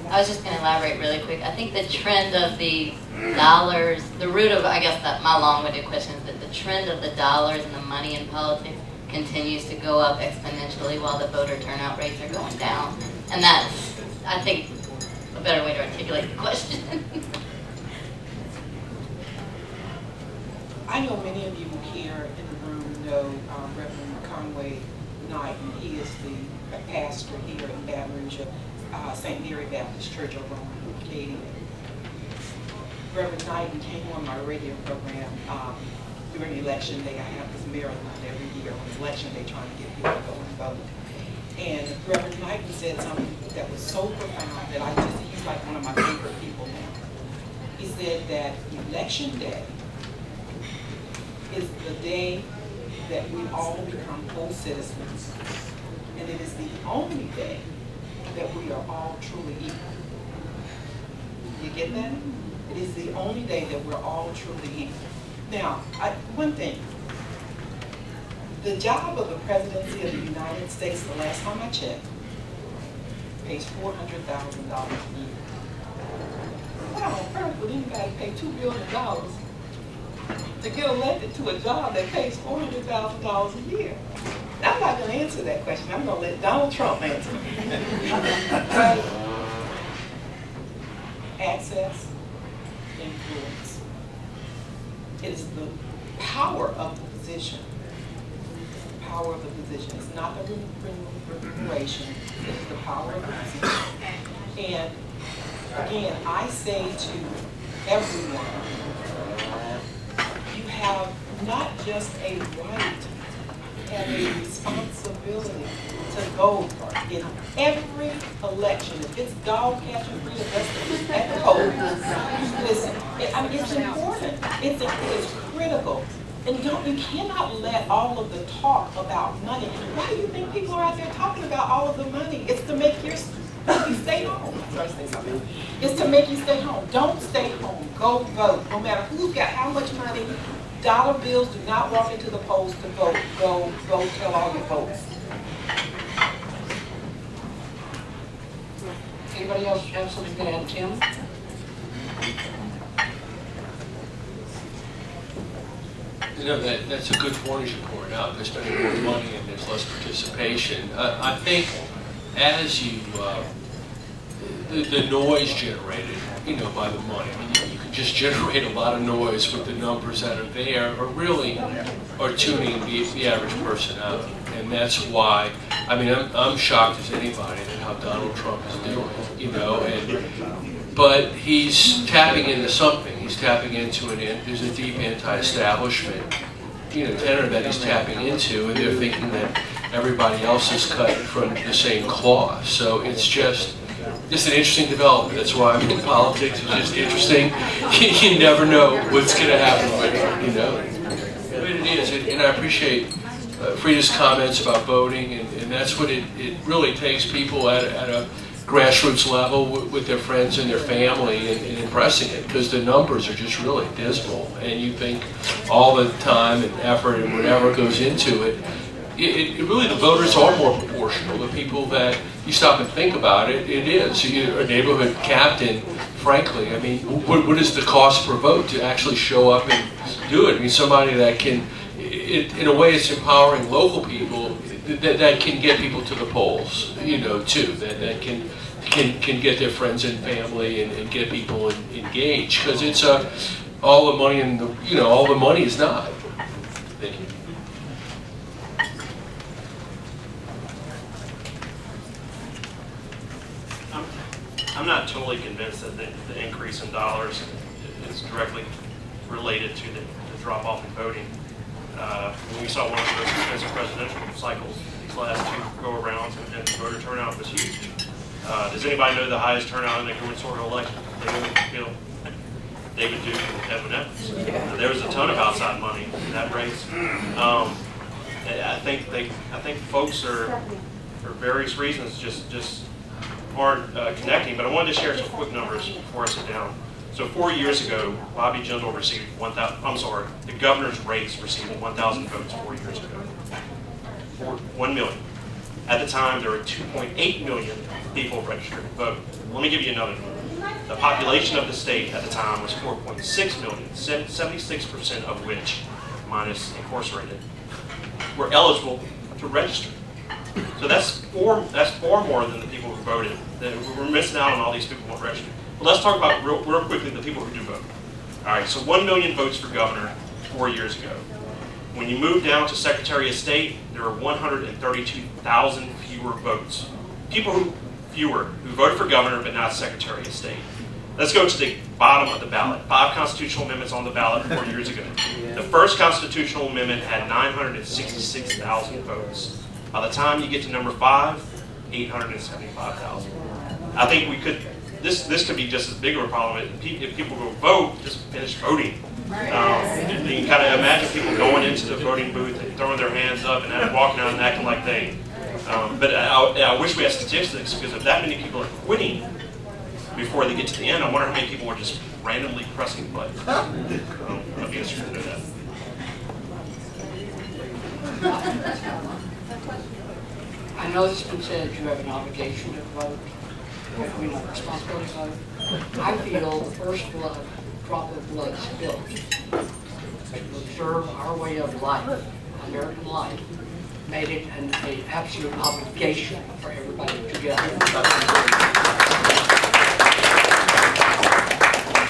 I was just going to elaborate really quick. I think the trend of the dollars, the root of, I guess, that my long-winded question is that the trend of the dollars and the money in politics continues to go up exponentially while the voter turnout rates are going down. And that's, I think, a better way to articulate the question. I know many of you here in the room know Reverend Conway Knight, and he is the pastor here in Baton Rouge, St. Mary Baptist Church over on Katy. Reverend Knight came on my radio program during election day. I have this marathon every year on election day trying to get people to go and vote. And Reverend Knight said something that was so profound that he's like one of my favorite people now. He said that election day is the day that we all become full citizens, and it is the only day that we are all truly equal. You get that? It is the only day that we're all truly equal. Now, one thing, the job of the presidency of the United States, the last time I checked, pays $400,000 a year. Why on earth would anybody pay $2 billion to get elected to a job that pays $400,000 a year? I'm not going to answer that question. I'm going to let Donald Trump answer it. Right? Access, influence. It is the power of the position. The power of the position. It's not the remuneration. It is the power of the position. And again, I say to everyone, you have not just a right, you have a responsibility to go in every election. If it's dog catching freedom, that's at the polls. Listen, it's important. It's critical. And you cannot let all of the talk about money. Why do you think people are out there talking about all of the money? It's to make you stay home. It's to make you stay home. Don't stay home. Go vote. No matter who's got how much money, dollar bills do not walk into the polls to vote. Go tell all your folks. Anybody else have something to add, Tim? You know, that's a good point you pointed out. They're spending more money and there's less participation. I think as you, the noise generated, by the money, I mean, you can just generate a lot of noise with the numbers that are there, or really are tuning the average person out. And that's why, I mean, I'm shocked as anybody at how Donald Trump is doing, but he's tapping into something. He's tapping into there's a deep anti-establishment, tenor that he's tapping into, and they're thinking that everybody else is cut from the same cloth. So it's just an interesting development. That's why I mean, politics is just interesting. You never know what's going to happen with it, But it is, and I appreciate Frida's comments about voting, and that's what it really takes people at a grassroots level with their friends and their family and impressing it, because the numbers are just really dismal, and you think all the time and effort and whatever goes into it, really the voters are more proportional. The people that you stop and think about it, it is. A neighborhood captain, frankly, I mean, what is the cost per vote to actually show up and do it? I mean, somebody that can, in a way it's empowering local people that can get people to the polls, too, that can get their friends and family and get people engaged, because it's all the money in the, all the money is not. Thank you. I'm not totally convinced that the increase in dollars is directly related to the drop-off in voting. When we saw one of the most expensive presidential cycles, these last two go-arounds, and voter turnout was huge. Does anybody know the highest turnout in the gubernatorial election? David Duke and Edwin Evans. There was a ton of outside money in that race. I think folks are, for various reasons, just aren't connecting. But I wanted to share some quick numbers before I sit down. So 4 years ago, Bobby Jindal received 1,000, I'm sorry, the governor's race received 1,000 votes 4 years ago. 1 million. At the time, there were 2.8 million people registered to vote. Let me give you another number. The population of the state at the time was 4.6 million, 76% of which, minus incarcerated, were eligible to register. So that's far more than the people who voted. We're missing out on all these people who weren't registered. But let's talk about real quickly the people who do vote. All right, so 1 million votes for governor 4 years ago. When you move down to Secretary of State, there are 132,000 fewer votes. People who voted for governor but not Secretary of State. Let's go to the bottom of the ballot. 5 constitutional amendments on the ballot 4 years ago. The first constitutional amendment had 966,000 votes. By the time you get to number 5, 875,000. I think we could. This could be just as big of a problem if people go vote. Just finish voting. You can kind of imagine people going into the voting booth and throwing their hands up and walking out and acting like they. But I wish we had statistics, because if that many people are quitting before they get to the end, I wonder how many people are just randomly pressing buttons. I'd be interested to know that. I know it's been said you have an obligation to vote, a responsibility to vote. I feel the first drop of blood spilled to observe our way of life, American life, made it an absolute obligation for everybody to get out.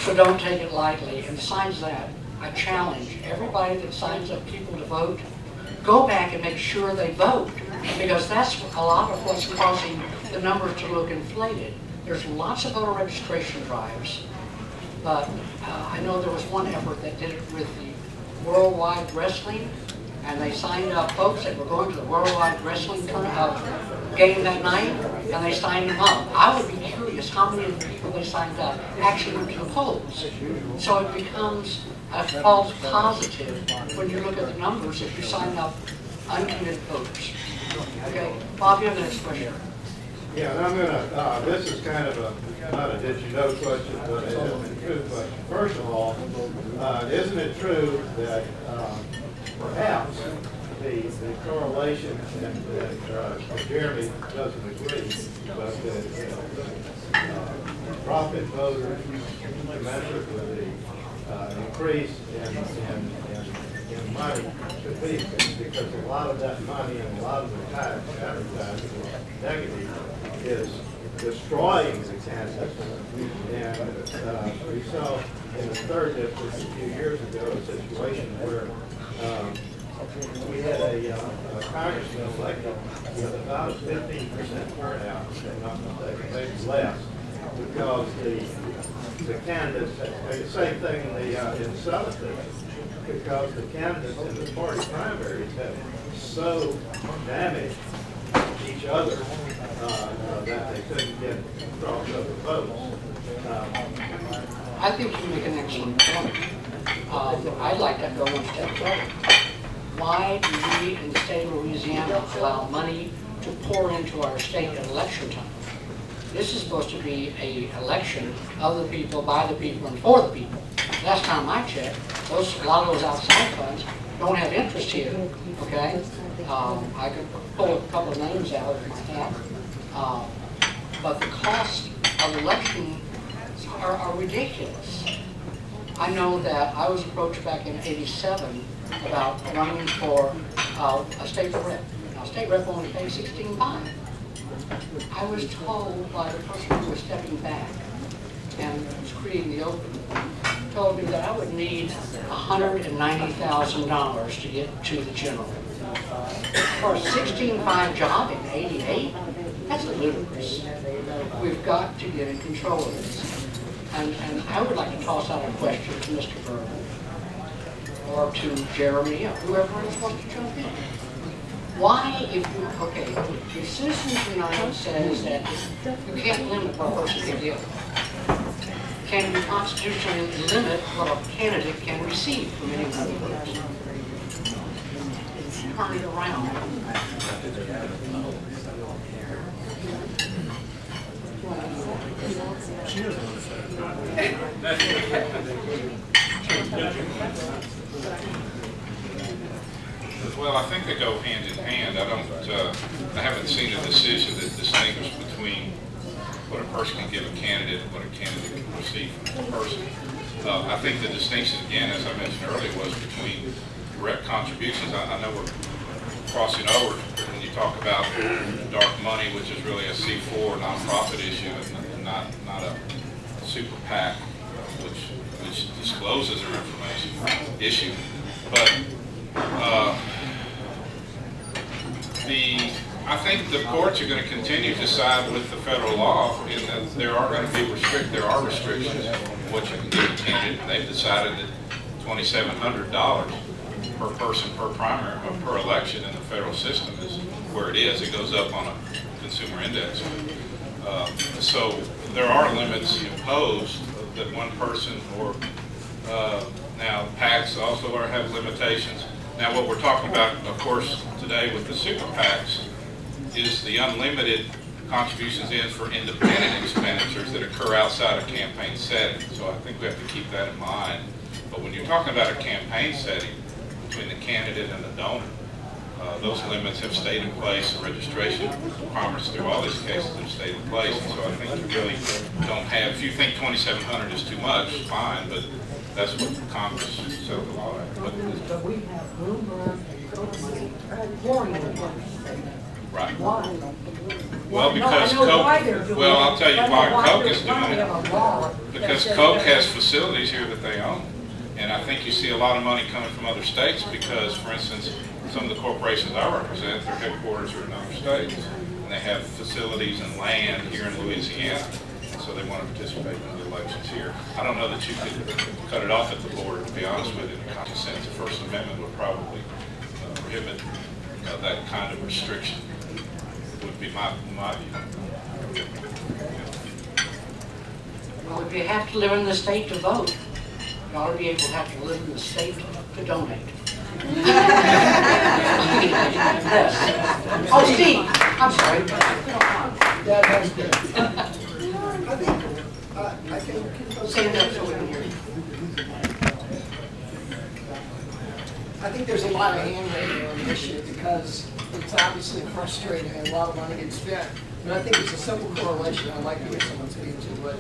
So don't take it lightly. And besides that, I challenge everybody that signs up people to vote, go back and make sure they vote, because that's a lot of what's causing the numbers to look inflated. There's lots of voter registration drives, but I know there was one effort that did it with the Worldwide Wrestling, and they signed up folks that were going to the Worldwide Wrestling game that night, and they signed them up. I would be curious how many of the people they signed up actually went to the polls. So it becomes a false positive when you look at the numbers if you sign up uncommitted voters. Okay, Bob, you have the next question. Yeah, and I'm gonna, this is kind of not a did you know question, but it's a true question. First of all, isn't it true that perhaps the correlation that Jeremy doesn't agree, but the drop in voters commensurate with the increase in money to people, because a lot of that money and a lot of the tax advertising negative is destroying the candidates. And we saw in the 3rd district a few years ago a situation where we had a congressman elected with about a 15% turnout, if I'm not mistaken, maybe less, because the candidates, the same thing in the South district, because the candidates in the party primaries have so damaged each other that they couldn't get crossover votes. I think you make an excellent point. I'd like to go one step further. Why do we in the state of Louisiana allow money to pour into our state at election time? This is supposed to be an election of the people, by the people, and for the people. Last time I checked, a lot of those outside funds don't have interest here, okay? I could pull a couple of names out of my hat. But the cost of elections are ridiculous. I know that I was approached back in '87 about running for a state rep. Now, state rep only pays $16,500. I was told by the person who was stepping back and was creating the opening, told me that I would need $190,000 to get to the general. For a $16,500 job in '88, that's ludicrous. We've got to get in control of this. And I would like to toss out a question to Mr. Berman or to Jeremy or whoever else wants to jump in. Why, if Citizens United says that you can't limit what a person can give, can you constitutionally limit what a candidate can receive from any one vote? Turn it around. Well, I think they go hand in hand. I haven't seen a decision that distinguishes between what a person can give a candidate and what a candidate can receive from a person. I think the distinction, again, as I mentioned earlier, was between direct contributions. I know we're crossing over when you talk about dark money, which is really a C4 nonprofit issue and not a super PAC, which discloses their information issue. But I think the courts are going to continue to side with the federal law in that there are restrictions on what you can give a candidate, and they've decided that $2,700 per person per primary or per election in the federal system is where it is. It goes up on a consumer index. So there are limits imposed that one person or now PACs also have limitations. Now what we're talking about, of course, today with the super PACs is the unlimited contributions in for independent expenditures that occur outside a campaign setting. So I think we have to keep that in mind. But when you're talking about a campaign setting between the candidate and the donor, those limits have stayed in place. The registration requirements through all these cases have stayed in place. And so I think you really don't have, if you think 2,700 is too much, fine, but that's what Congress set the law at. But we have Bloomberg and pouring Right. Why? Well, because Coke, well, I'll tell you why Coke is doing it. Because Coke has facilities here that they own. And I think you see a lot of money coming from other states because, for instance, some of the corporations I represent, their headquarters are in other states. And they have facilities and land here in Louisiana. And so they want to participate in the elections here. I don't know that you could cut it off at the border, to be honest with you, in a common sense. The First Amendment would probably prohibit that kind of restriction. Would be my view. Well, if you have to live in the state to vote, you ought to be able to have to live in the state to donate. Yes. Oh, Steve, I'm sorry. I think Stand up so we can hear you. I think there's a lot of hand wringing on the issue because it's obviously frustrating and a lot of money gets spent. And I think it's a simple correlation. I'd like to hear someone speak to it.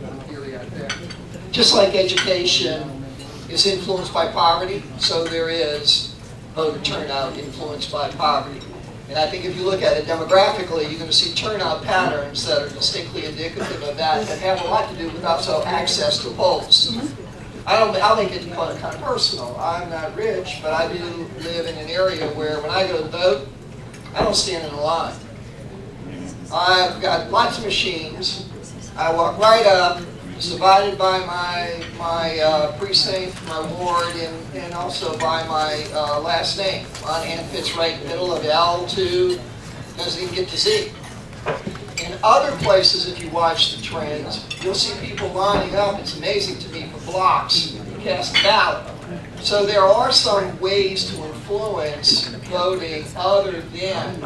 I'm theory out there. Just like education is influenced by poverty, so there is voter turnout influenced by poverty. And I think if you look at it demographically, you're going to see turnout patterns that are distinctly indicative of that have a lot to do with also access to polls. I'll make it kind of personal. I'm not rich, but I do live in an area where when I go to vote, I don't stand in a line. I've got lots of machines. I walk right up. It's divided by my precinct, my ward, and also by my last name. Monahan fits right in the middle of L2, doesn't even get to Z. In other places, if you watch the trends, you'll see people lining up, it's amazing to me, for blocks to cast a ballot. So there are some ways to influence voting other than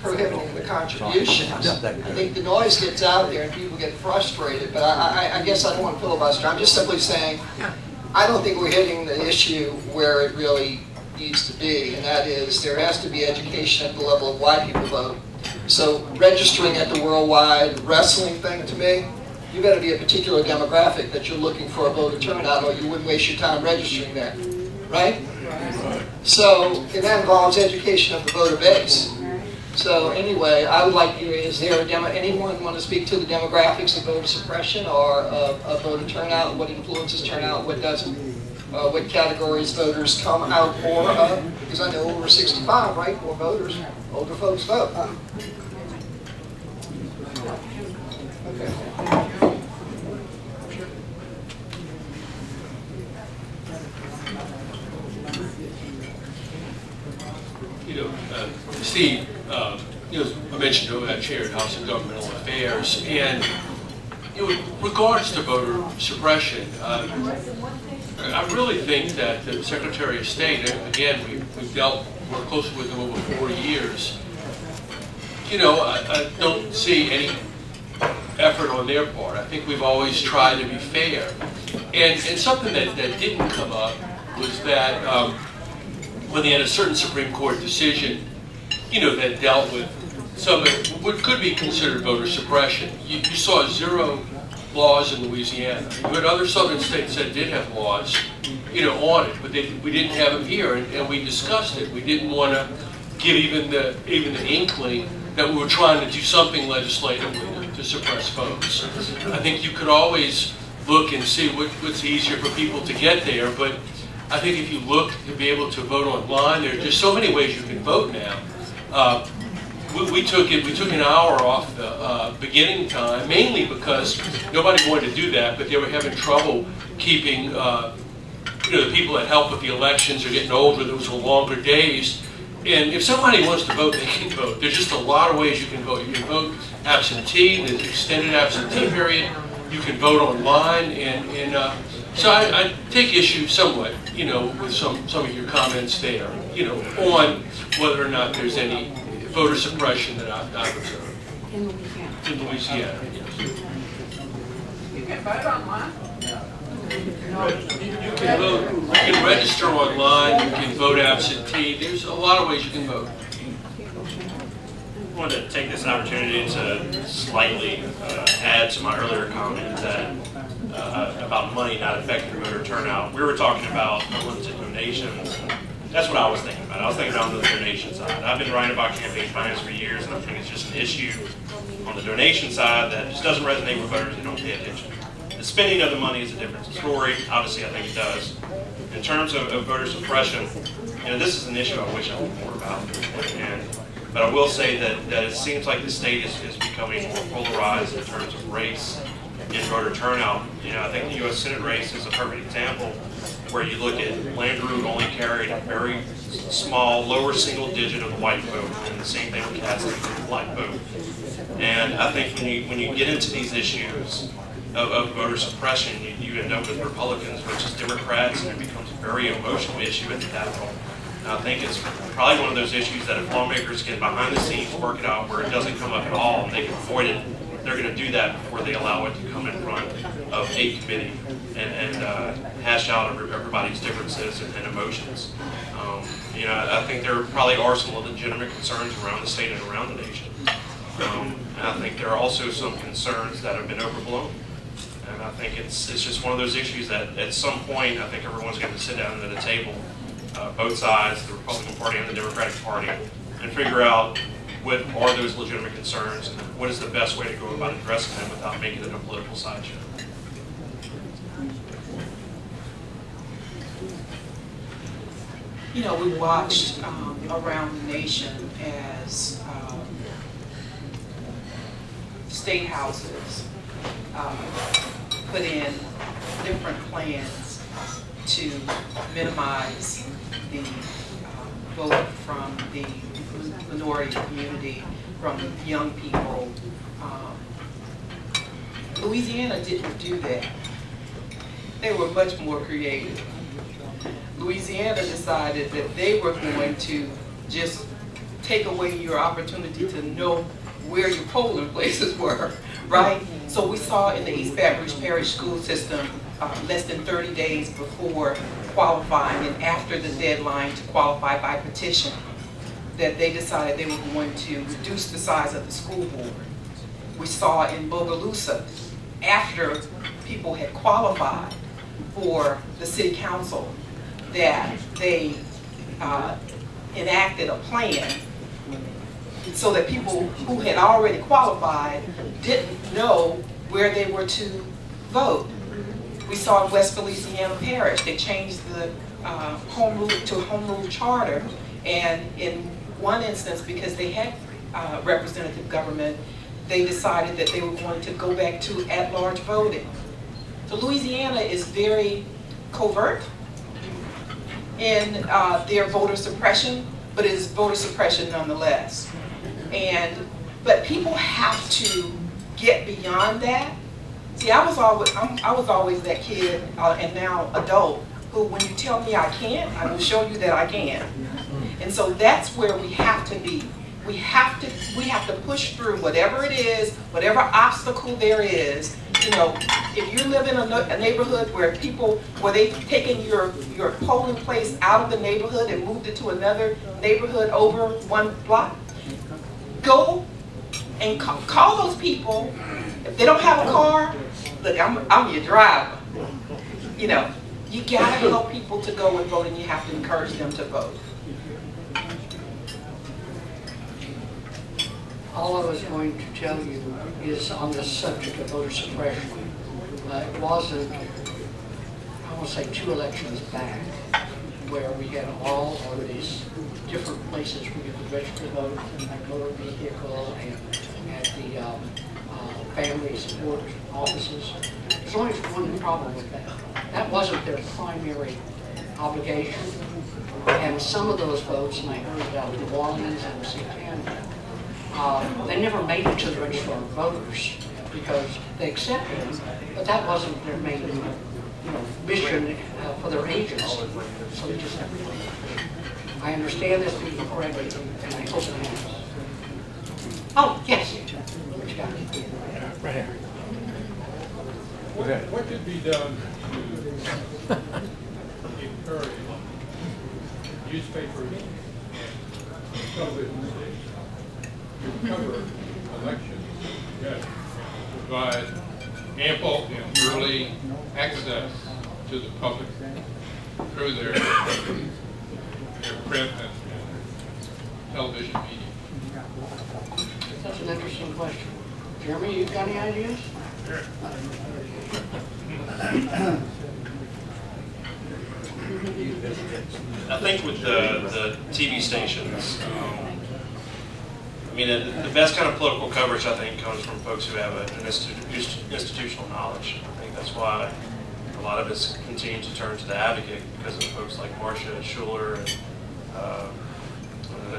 prohibiting the contributions. I think the noise gets out there and people get frustrated, but I guess I don't want to filibuster. I'm just simply saying, I don't think we're hitting the issue where it really needs to be, and that is there has to be education at the level of why people vote. So registering at the worldwide wrestling thing, to me, you got to be a particular demographic that you're looking for a voter turnout, or you wouldn't waste your time registering there, right? So that involves education of the voter base. So anyway, I would like to hear, is there anyone want to speak to the demographics of voter suppression or of voter turnout, what influences turnout, what doesn't? What categories voters come out more of? Because I know over 65, right? More voters, older folks vote. Okay. Steve, I mentioned I chaired House of Governmental Affairs, and in regards to voter suppression, I really think that the Secretary of State, again, we've dealt more closely with him over 4 years. I don't see any effort on their part. I think we've always tried to be fair. And something that didn't come up was that when they had a certain Supreme Court decision, that dealt with some of what could be considered voter suppression. You saw 0 laws in Louisiana. You had other southern states that did have laws, on it, but we didn't have them here, and we discussed it. We didn't want to give even the inkling that we were trying to do something legislatively to suppress votes. I think you could always look and see what's easier for people to get there, but I think if you look to be able to vote online, there are just so many ways you can vote now. We took an hour off the beginning time, mainly because nobody wanted to do that, but they were having trouble keeping, the people that help with the elections are getting older. Those were longer days. And if somebody wants to vote, they can vote. There's just a lot of ways you can vote. You can vote absentee, there's an extended absentee period. You can vote online, and so I take issue somewhat, with some of your comments there, on whether or not there's any voter suppression that I've observed. In Louisiana. In Louisiana, yes. You can vote online. You can vote, you can register online, you can vote absentee. There's a lot of ways you can vote. I wanted to take this opportunity to slightly add to my earlier comment that about money not affecting voter turnout. We were talking about unlimited donations. That's what I was thinking about. I was thinking about the donation side. I've been writing about campaign finance for years, and I think it's just an issue on the donation side that just doesn't resonate with voters who don't pay attention. The spending of the money is a different story. Obviously, I think it does. In terms of voter suppression, this is an issue I wish I knew more about. But I will say that it seems like the state is becoming more polarized in terms of race and voter turnout. I think the U.S. Senate race is a perfect example where you look at Landrieu only carried a very small, lower single digit of the white vote, and the same thing with Cassidy with the black vote. And I think when you get into these issues of voter suppression, you end up with Republicans versus Democrats, and it becomes a very emotional issue at the Capitol. And I think it's probably one of those issues that if lawmakers can behind the scenes work it out where it doesn't come up at all and they can avoid it, they're going to do that before they allow it to come in front of a committee and hash out everybody's differences and emotions. I think there probably are some legitimate concerns around the state and around the nation. And I think there are also some concerns that have been overblown. And I think it's just one of those issues that at some point, I think everyone's going to sit down at a table, both sides, the Republican Party and the Democratic Party, and figure out what are those legitimate concerns and what is the best way to go about addressing them without making it a political sideshow. We watched around the nation as state houses put in different plans to minimize the vote from the minority community, from young people. Louisiana didn't do that. They were much more creative. Louisiana decided that they were going to just take away your opportunity to know where your polling places were, right? So we saw in the East Baton Rouge Parish school system less than 30 days before qualifying and after the deadline to qualify by petition that they decided they were going to reduce the size of the school board. We saw in Bogalusa, after people had qualified for the city council, that they enacted a plan so that people who had already qualified didn't know where they were to vote. We saw in West Feliciana Parish, they changed the home rule to a home rule charter, and in one instance, because they had representative government, they decided that they were going to go back to at-large voting. So Louisiana is very covert in their voter suppression, but it is voter suppression nonetheless. But people have to get beyond that. See, I was always that kid, and now adult, who when you tell me I can't, I will show you that I can. And so that's where we have to be We have to push through whatever it is, whatever obstacle there is. You know, if you live in a neighborhood where they've taken your polling place out of the neighborhood and moved it to another neighborhood over one block, go and call those people. If they don't have a car, look, I'm your driver. You know, you gotta help people to go and vote, and you have to encourage them to vote. All I was going to tell you is on the subject of voter suppression. It wasn't, I want to say 2 elections back, where we had all of these different places where you could register to vote, like motor vehicle and at the family support offices. There's only one problem with that. That wasn't their primary obligation. And some of those votes, and I heard about New Orleans and Louisiana, they never made it to the register of voters because they accepted them, but that wasn't their main, mission for their agency. So they just never did it. I understand this being correctly, and I hope it happens. Oh, yes. What you got? Right here. What could be done to encourage newspapers and television stations to cover elections, yes, provide ample and early access to the public through their print and television media? That's an interesting question. Jeremy, you got any ideas? Sure. I think with the TV stations, I mean, the best kind of political coverage, I think, comes from folks who have an institutional knowledge. I think that's why a lot of us continue to turn to the Advocate, because of folks like Marcia Schuler and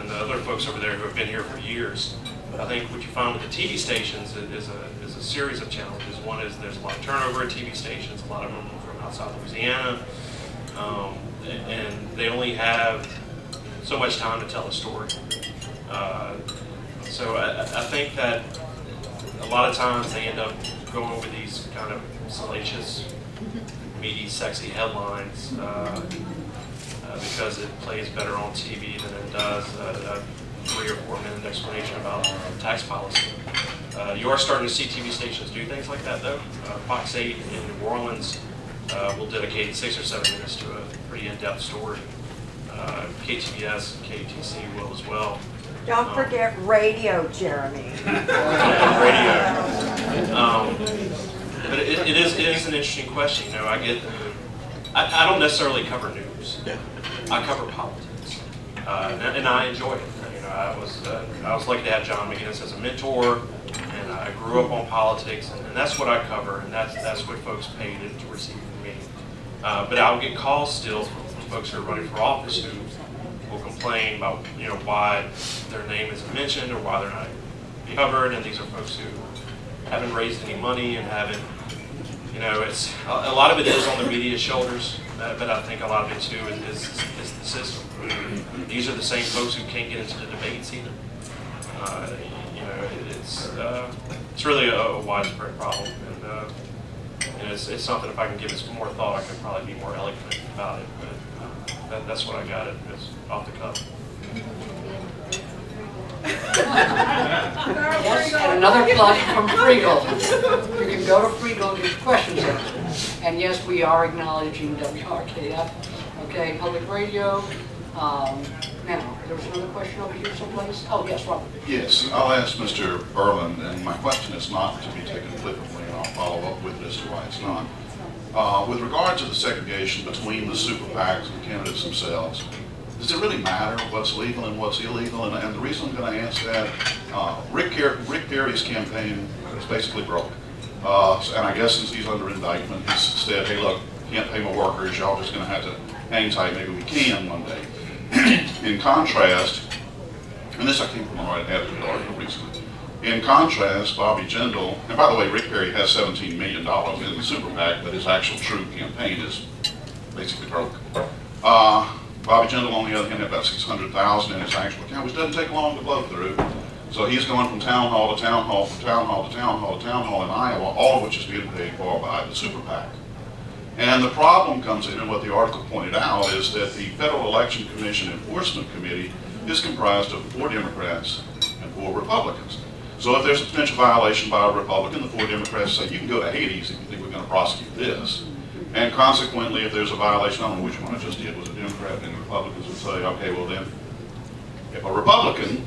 the other folks over there who have been here for years. I think what you find with the TV stations is a series of challenges. One is there's a lot of turnover at TV stations, a lot of them from outside Louisiana, and they only have so much time to tell a story. So I think that a lot of times they end up going over these kind of salacious, meaty, sexy headlines because it plays better on TV than it does a 3 or 4 minute explanation about tax policy. You are starting to see TV stations do things like that, though. Fox 8 in New Orleans will dedicate 6 or 7 minutes to a pretty in-depth story. KTBS and KTC will as well. Don't forget radio, Jeremy. Radio. But it is an interesting question. You know, I don't necessarily cover news. I cover politics, and I enjoy it. You know, I was lucky to have John McGinnis as a mentor, and I grew up on politics, and that's what I cover, and that's what folks pay to receive from me. But I'll get calls still from folks who are running for office who will complain about why their name isn't mentioned or why they're not covered, and these are folks who haven't raised any money and haven't. It's a lot of it is on the media's shoulders, but I think a lot of it too is the system. These are the same folks who can't get into the debates either. It's really a widespread problem, and it's something. If I can give it some more thought, I could probably be more eloquent about it. But that's what I got. It's off the cuff. Yes, and another plug from Friegel. You can go to Friegel and get your questions answered. And yes, we are acknowledging WRKF, okay, public radio. Now, there was another question over here someplace. Oh, yes, Robert. Yes, I'll ask Mr. Berlin, and my question is not to be taken flippantly, and I'll follow up with it as to why it's not. With regard to the segregation between the super PACs and the candidates themselves, does it really matter what's legal and what's illegal? And the reason I'm going to answer that, Rick Perry's campaign is basically broke. And I guess since he's under indictment, he's said, hey, look, can't pay my workers, y'all just going to have to hang tight, maybe we can one day. In contrast, and this I came from an Advocate article recently, in contrast, Bobby Jindal, and by the way, Rick Perry has $17 million in the super PAC, but his actual true campaign is basically broke. Bobby Jindal, on the other hand, had about 600,000 in his actual account, which doesn't take long to blow through. So he's going from town hall to town hall, from town hall to town hall to town hall in Iowa, all of which is being paid for by the super PAC. And the problem comes in, and what the article pointed out, is that the Federal Election Commission Enforcement Committee is comprised of 4 Democrats and 4 Republicans. So if there's a potential violation by a Republican, the 4 Democrats say, you can go to Hades if you think we're going to prosecute this. And consequently, if there's a violation, I don't know which one I just did, was a Democrat, and the Republicans would say, okay, well then, if a Republican,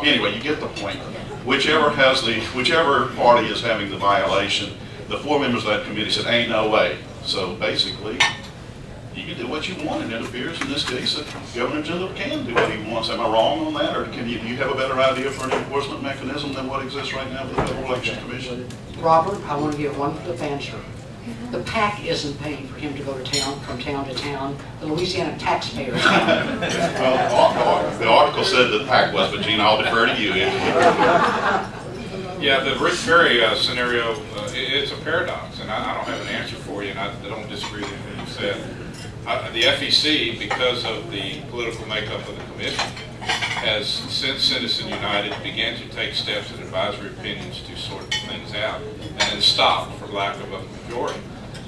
anyway, you get the point, whichever party is having the violation, the 4 members of that committee said, ain't no way. So basically, you can do what you want, and it appears in this case that Governor Jindal can do what he wants. Am I wrong on that, or do you have a better idea for an enforcement mechanism than what exists right now with the Federal Election Commission? Robert, I want to give one flip answer. The PAC isn't paying for him to go to town, from town to town. The Louisiana taxpayers are. Well, the article said that the PAC was, but Gene, I'll defer to you. Yeah, the Rich Perry scenario, it's a paradox, and I don't have an answer for you, and I don't disagree with what you said. The FEC, because of the political makeup of the commission, has, since Citizen United began to take steps and advisory opinions to sort things out, and then stopped for lack of a majority.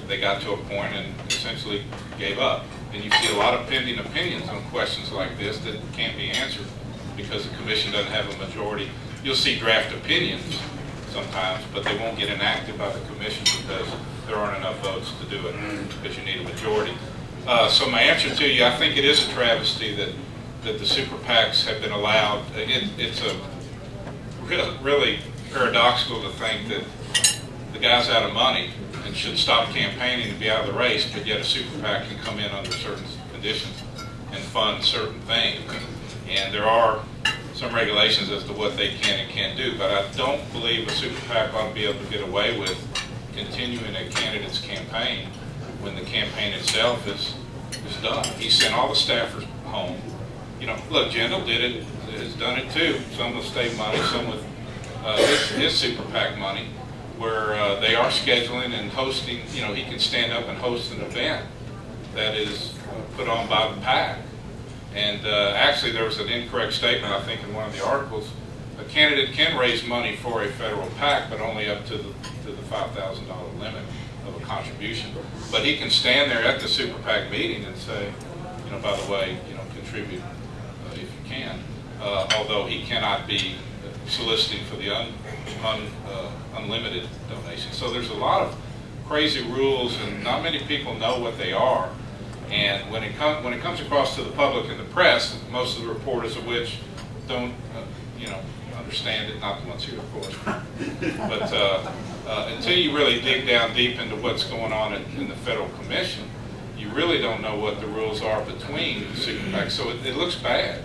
They got to a point and essentially gave up. And you see a lot of pending opinions on questions like this that can't be answered because the commission doesn't have a majority. You'll see draft opinions sometimes, but they won't get enacted by the commission because there aren't enough votes to do it, because you need a majority. So my answer to you, I think it is a travesty that the super PACs have been allowed. It's a really paradoxical to think that the guy's out of money and should stop campaigning and be out of the race, but yet a super PAC can come in under certain conditions and fund certain things. And there are some regulations as to what they can and can't do, but I don't believe a super PAC ought to be able to get away with continuing a candidate's campaign when the campaign itself is done. He sent all the staffers home. You know, look, Jindal did it, has done it too, some with state money, some with his super PAC money, where they are scheduling and hosting, you know, he can stand up and host an event that is put on by the PAC. And actually there was an incorrect statement, I think, in one of the articles. A candidate can raise money for a federal PAC, but only up to the $5,000 limit of a contribution. But he can stand there at the super PAC meeting and say, you know, by the way, you know, contribute if you can, although he cannot be soliciting for the unlimited donation. So there's a lot of crazy rules, and not many people know what they are. And when it comes across to the public and the press, most of the reporters of which don't, you know, understand it, not the ones here, of course. But until you really dig down deep into what's going on in the Federal Commission, you really don't know what the rules are between the super PACs. So it looks bad,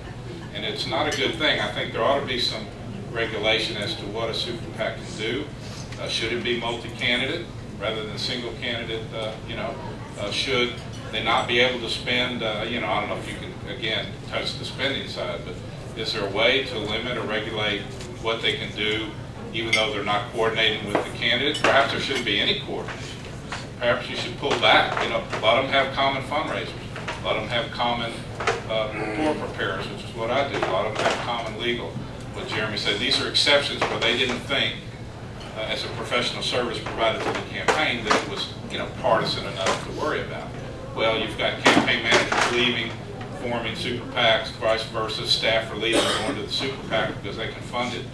and it's not a good thing. I think there ought to be some regulation as to what a super PAC can do. Should it be multi-candidate rather than single candidate? You know, should they not be able to spend, you know, I don't know if you can, again, touch the spending side, but is there a way to limit or regulate what they can do even though they're not coordinating with the candidate? Perhaps there shouldn't be any coordination. Perhaps you should pull back. You know, a lot of them have common fundraisers. A lot of them have common report preparers, which is what I do. A lot of them have common legal. What Jeremy said, these are exceptions where they didn't think, as a professional service provided to the campaign, that it was, you know, partisan enough to worry about. Well, you've got campaign managers leaving, forming super PACs, vice versa, staff are leaving, going to the super PAC because they can fund it.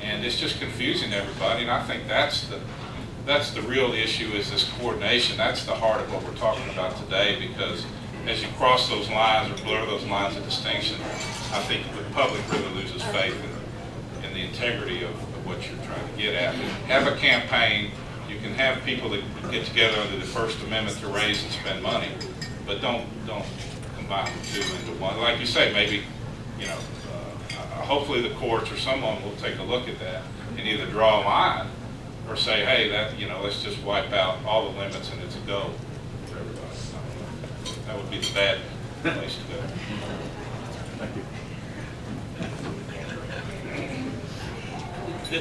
And it's just confusing everybody, and I think that's the real issue, is this coordination. That's the heart of what we're talking about today, because as you cross those lines or blur those lines of distinction, I think the public really loses faith in the integrity of what you're trying to get at. Have a campaign. You can have people that get together under the First Amendment to raise and spend money, but don't combine the two into one. Like you say, maybe, you know, hopefully the courts or someone will take a look at that and either draw a line or say, hey, that, you know, let's just wipe out all the limits and it's a go for everybody. That would be the bad place to go. Thank you.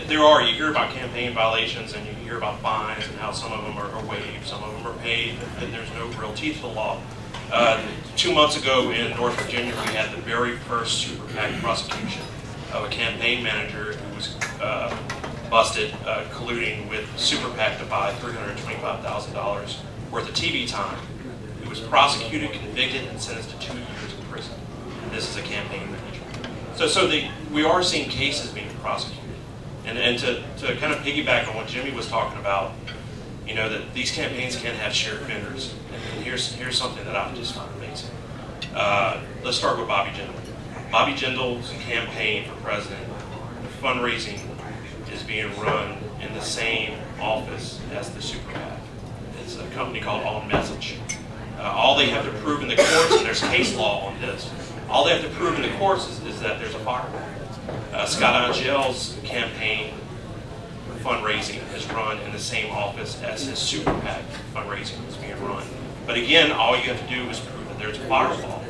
There are, you hear about campaign violations and you hear about fines and how some of them are waived, some of them are paid, and there's no real teeth to the law. 2 months ago in North Virginia, we had the very first super PAC prosecution of a campaign manager who was busted colluding with super PAC to buy $325,000 worth of TV time. He was prosecuted, convicted, and sentenced to 2 years in prison. And this is a campaign manager. We are seeing cases being prosecuted. And to kind of piggyback on what Jimmy was talking about, you know, that these campaigns can have shared vendors. And here's something that I just find amazing. Let's start with Bobby Jindal. Bobby Jindal's campaign for president, fundraising is being run in the same office as the Super PAC. It's a company called On Message. All they have to prove in the courts, and there's case law on this, all they have to prove in the courts is that there's a firewall. Scott Angel's campaign fundraising is run in the same office as his Super PAC fundraising is being run. But again, all you have to do is prove that there's a firewall.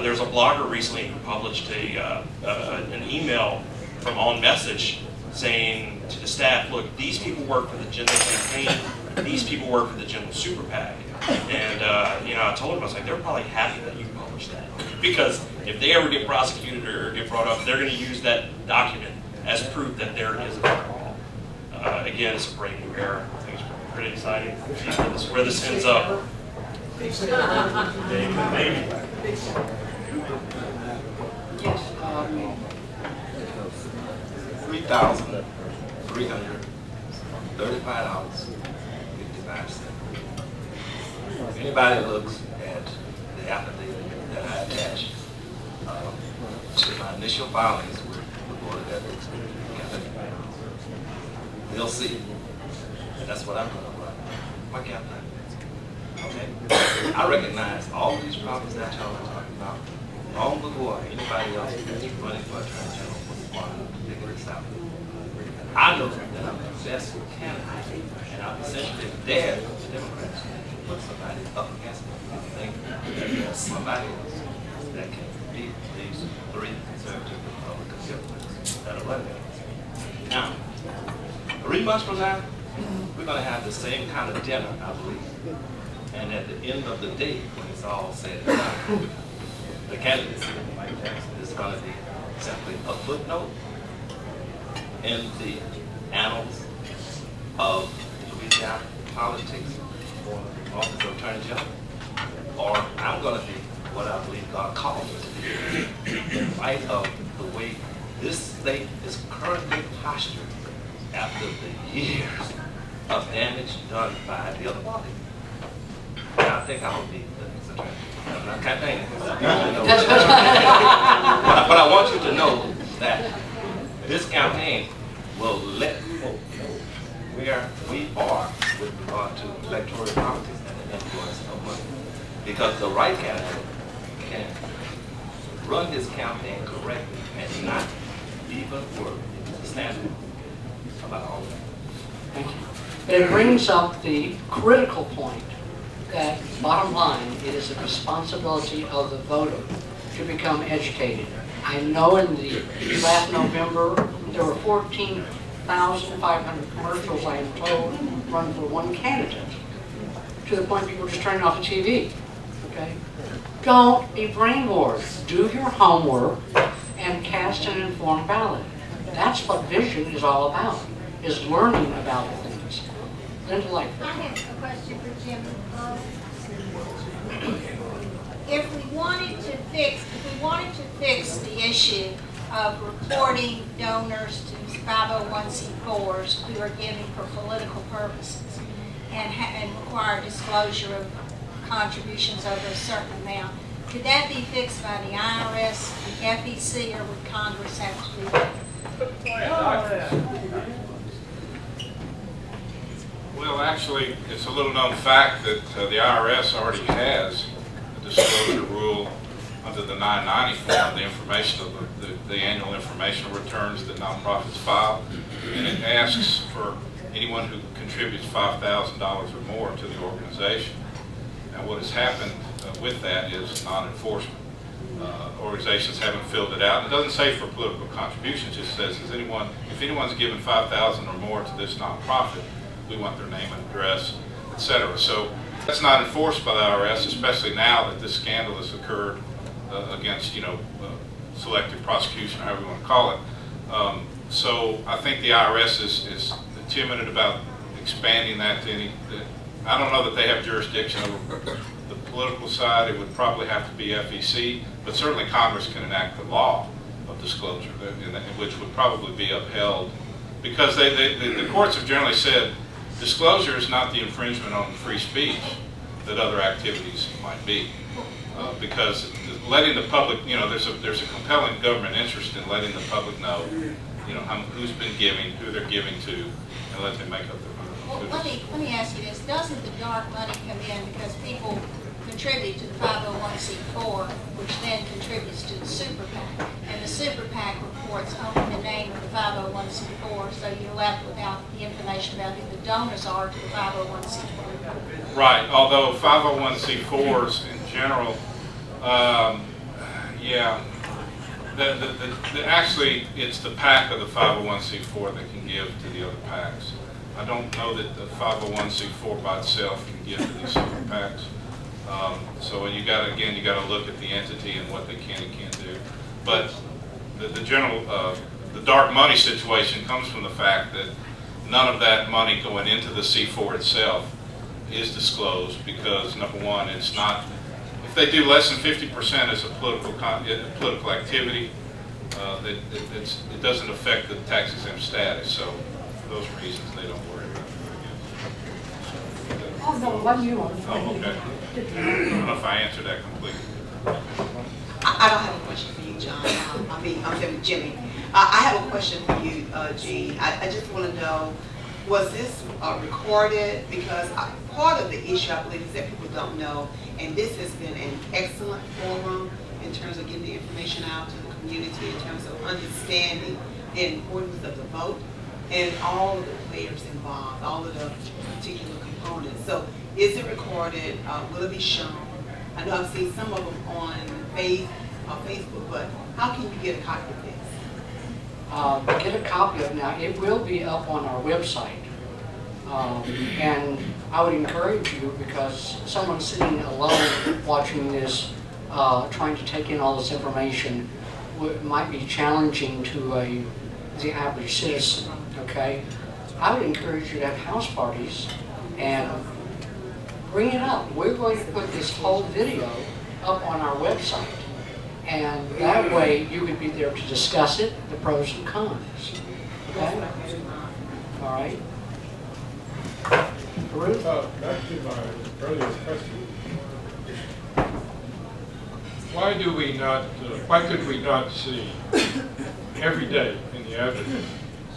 There's a blogger recently who published an email from On Message saying to the staff, look, these people work for the Jindal campaign, these people work for the Jindal Super PAC. And you know, I told them, I was like, they're probably happy that you published that. Because if they ever get prosecuted or get brought up, they're going to use that document as proof that there is a firewall. Again, it's a brave new era. I think it's pretty exciting. This is where this ends up. Yes, $3,335.55. If anybody looks at the affidavit that I attached to my initial filings with the Board of Ethics, they'll see. And that's what I'm going to run. My campaign. Okay? I recognize all these problems that y'all are talking about long before anybody else is running for Attorney General wanted to figure this out. I know that I'm the best candidate, and I'm essentially dared to Democrats to put somebody up against me. I think that there's somebody else that can beat these 3 conservative Republican governments that are running it. Now, 3 months from now, we're going to have the same kind of dinner, I believe. And at the end of the day, when it's all said and done, the candidacy of Mike Jackson is going to be simply a footnote in the annals of Louisiana politics for the office of Attorney General, or I'm going to be what I believe God called me to be, in light of the way this state is currently postured after the years of damage done by the other party. And I think I will be the next attorney. I'm not campaigning. But I want you to know that this campaign will let folk know where we are with regard to electoral politics and the influence of money. Because the right candidate can run his campaign correctly and not even worry standing about all that. Thank you. It brings up the critical point that, bottom line, it is the responsibility of the voter to become educated. I know in the last November, there were 14,500 commercials, I am told, run for one candidate, to the point people just turning off the TV. Okay? Don't be brainwashed. Do your homework and cast an informed ballot. That's what vision is all about, is learning about things. Linda Lightfoot. I have a question for Jim. If we wanted to fix the issue of reporting donors to 501c4s who are giving for political purposes and require disclosure of contributions over a certain amount, could that be fixed by the IRS, the FEC, or would Congress have to do that? Well, actually, it's a little known fact that the IRS already has a disclosure rule under the 990 form, the information of the annual informational returns that nonprofits file, and it asks for anyone who contributes $5,000 or more to the organization. Now, what has happened with that is non-enforcement. Organizations haven't filled it out. It doesn't say for political contributions. It just says, if anyone's given $5,000 or more to this nonprofit, we want their name and address, etc. So That's not enforced by the IRS, especially now that this scandal has occurred against, selective prosecution, however you want to call it. So I think the IRS is timid about expanding that to any. I don't know that they have jurisdiction over the political side. It would probably have to be FEC, but certainly Congress can enact the law of disclosure, which would probably be upheld, because the courts have generally said disclosure is not the infringement on free speech that other activities might be, because letting the public, there's a compelling government interest in letting the public know, who's been giving, who they're giving to, and let them make up their mind. Well, let me ask you this. Doesn't the dark money come in because people contribute to the 501c4, which then contributes to the super PAC? And the super PAC reports only the name of the 501c4, so you're left without the information about who the donors are to the 501c4. Right, although 501c4s in general, actually it's the PAC of the 501c4 that can give to the other PACs. I don't know that the 501c4 by itself can give to these super PACs. So you got to look at the entity and what they can and can't do. But the general, the dark money situation comes from the fact that none of that money going into the C4 itself is disclosed, because number one, it's not. If they do less than 50% as a political activity, it doesn't affect the tax-exempt status. So for those reasons, they don't worry about it. Oh, no, what you want? Oh, okay. I don't know if I answered that completely. I don't have a question for you, John. I'm Jimmy. I have a question for you, Jean. I just want to know, was this recorded? Because part of the issue, I believe, is that people don't know, and this has been an excellent forum in terms of getting the information out to the community, in terms of understanding the importance of the vote and all of the players involved, all of the particular components. So is it recorded? Will it be shown? I know I've seen some of them on Facebook, but how can you get a copy of this? To get a copy of it now, it will be up on our website. And I would encourage you, because someone sitting alone watching this, trying to take in all this information, might be challenging to the average citizen, okay? I would encourage you to have house parties and bring it up. We're going to put this whole video up on our website. And that way you could be there to discuss it, the pros and cons. Okay? All right. Ruth? Back to my earlier question. Why could we not see every day in the Advocate,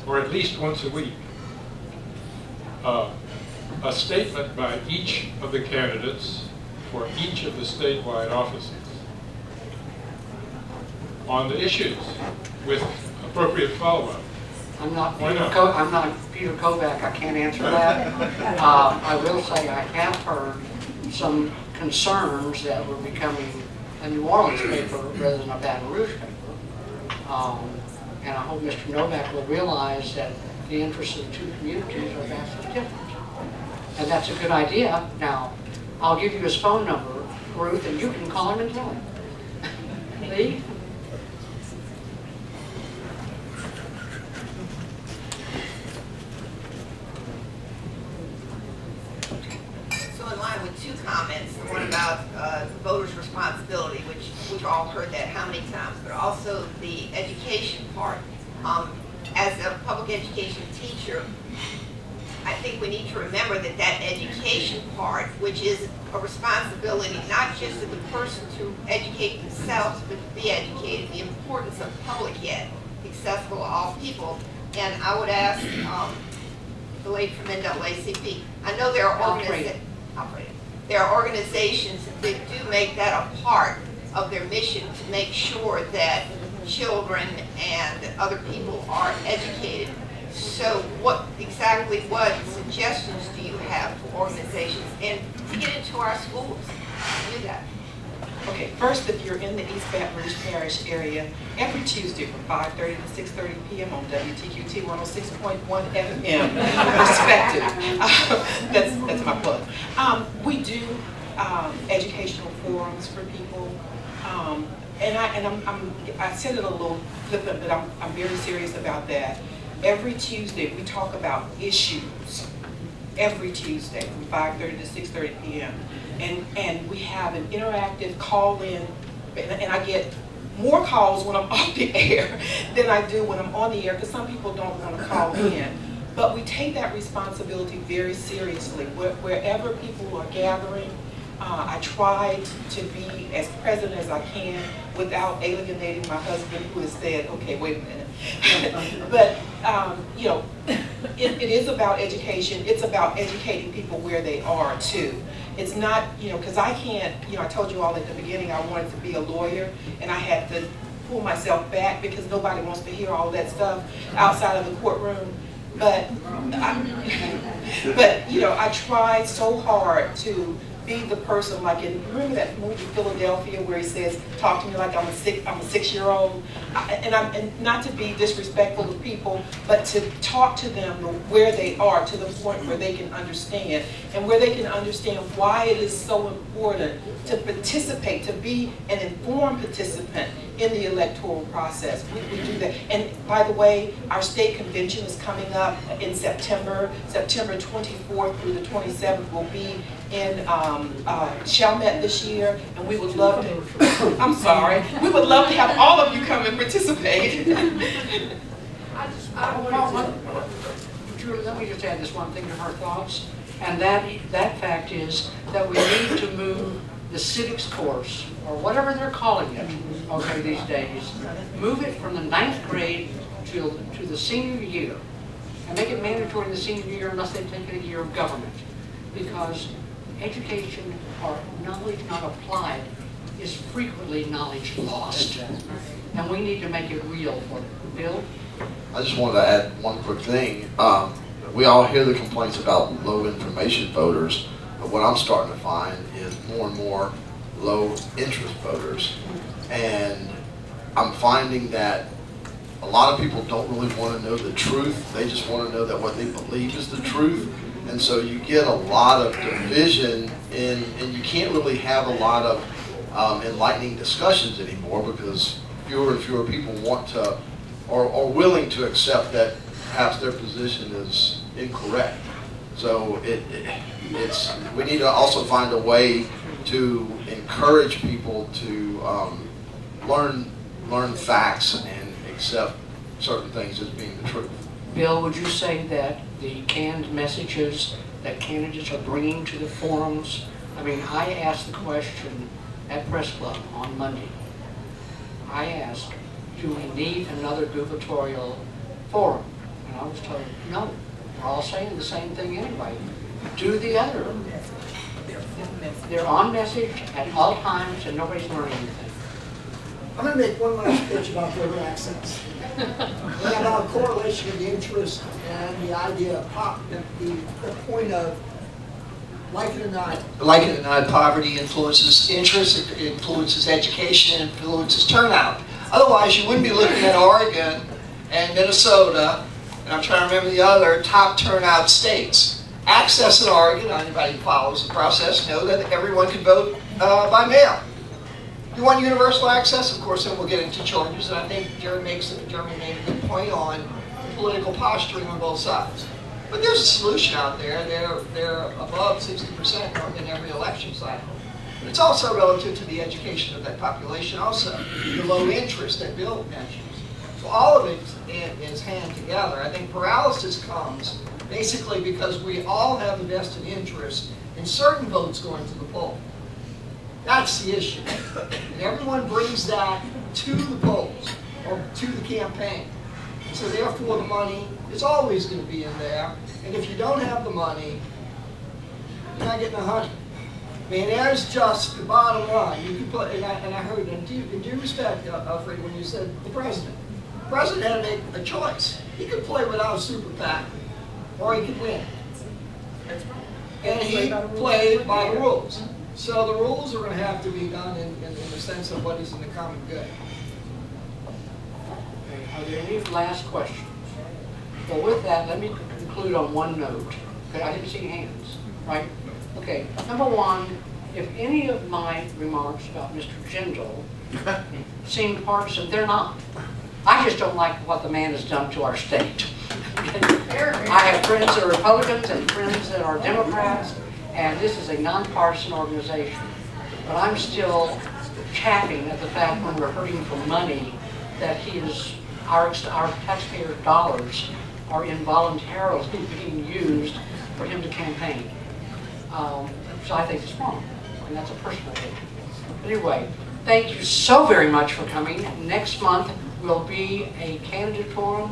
or at least once a week, a statement by each of the candidates for each of the statewide offices on the issues with appropriate follow-up? I'm not Peter Kovac. I can't answer that. I will say I have heard some concerns that were becoming a New Orleans paper rather than a Baton Rouge paper. And I hope Mr. Novak will realize that the interests of the two communities are vastly different. And that's a good idea. Now, I'll give you his phone number, Ruth, and you can call him and tell him. Lee? So in line with two comments, the one about the voters' responsibility, which we've all heard that how many times, but also the education part. As a public education teacher, I think we need to remember that that education part, which is a responsibility not just of the person to educate themselves, but to be educated, the importance of public ed, accessible to all people. And I would ask the lady from NAACP, I know there are organizations that do make that a part of their mission to make sure that children and other people are educated. So what suggestions do you have for organizations and to get into our schools to do that? Okay, first, if you're in the East Baton Rouge Parish area, every Tuesday from 5:30 to 6:30 p.m. on WTQT 106.1 FM, perspective. That's my plug. We do educational forums for people, and I said it a little flippant, but I'm very serious about that. Every Tuesday, we talk about issues. Every Tuesday from 5:30 to 6:30 p.m. And we have an interactive call-in, and I get more calls when I'm off the air than I do when I'm on the air, because some people don't want to call in. But we take that responsibility very seriously. Wherever people are gathering, I try to be as present as I can without alienating my husband, who has said, okay, wait a minute. But, you know, it is about education. It's about educating people where they are, too. It's not, you know, because I can't, you know, I told you all at the beginning I wanted to be a lawyer, and I had to pull myself back because nobody wants to hear all that stuff outside of the courtroom. But, you know, I tried so hard to be the person, like in, remember that movie Philadelphia where he says, talk to me like I'm a 6-year-old? And not to be disrespectful to people, but to talk to them where they are, to the point where they can understand, and where they can understand why it is so important to participate, to be an informed participant in the electoral process. We do that. And by the way, our state convention is coming up in September 24th through the 27th. Will be in Chalmette this year, and we would love to, I'm sorry, we would love to have all of you come and participate. Julie, let me just add this one thing to her thoughts, and that fact is that we need to move the civics course, or whatever they're calling it, okay, these days, move it from the 9th grade to the senior year, and make it mandatory in the senior year unless they take a year of government, because education or knowledge not applied is frequently knowledge lost, and we need to make it real for them. Bill? I just wanted to add one quick thing. We all hear the complaints about low information voters, but what I'm starting to find is more and more low interest voters. And I'm finding that a lot of people don't really want to know the truth. They just want to know that what they believe is the truth. And so you get a lot of division, and you can't really have a lot of enlightening discussions anymore, because fewer and fewer people want to or willing to accept that perhaps their position is incorrect. So we need to also find a way to encourage people to learn facts and accept certain things as being the truth. Bill, would you say that the canned messages that candidates are bringing to the forums, I mean, I asked the question at Press Club on Monday. I asked, do we need another gubernatorial forum? And I was told, no. We're all saying the same thing anyway. Do the other. They're on message at all times, and nobody's learning anything. I'm going to make one last pitch about voter access. And about a correlation of interest and the idea of the point of, like it or not, poverty influences interest, it influences education, it influences turnout. Otherwise, you wouldn't be looking at Oregon and Minnesota, and I'm trying to remember the other top turnout states. Access in Oregon, anybody who follows the process know that everyone can vote by mail. You want universal access? Of course, then we'll get into charges, and I think Jeremy made a good point on political posturing on both sides. But there's a solution out there. They're above 60% in every election cycle. But it's also relative to the education of that population also, the low interest that Bill mentions. So all of it is hand together. I think paralysis comes basically because we all have a vested interest in certain votes going to the poll. That's the issue. And everyone brings that to the polls or to the campaign. So therefore the money is always going to be in there. And if you don't have the money, you're not getting a honey. I mean, there's just the bottom line. You can put, and I heard, in due respect, Alfred, when you said the president. The president had to make a choice. He could play without a super PAC, or he could win. And he played by the rules. So the rules are going to have to be done in the sense of what is in the common good. Okay, are there any last questions? Well, with that, let me conclude on one note. Okay, I didn't see hands, right? Okay, number one, if any of my remarks about Mr. Jindal seem partisan, they're not. I just don't like what the man has done to our state. I have friends that are Republicans and friends that are Democrats, and this is a nonpartisan organization. But I'm still chapping at the fact when we're hurting for money that he is, our taxpayer dollars are involuntarily being used for him to campaign. So I think it's wrong, and that's a personal opinion. Anyway, thank you so very much for coming. Next month will be a candidate forum,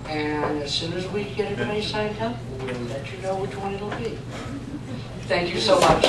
and as soon as we get everybody signed up, we'll let you know which one it'll be. Thank you so much.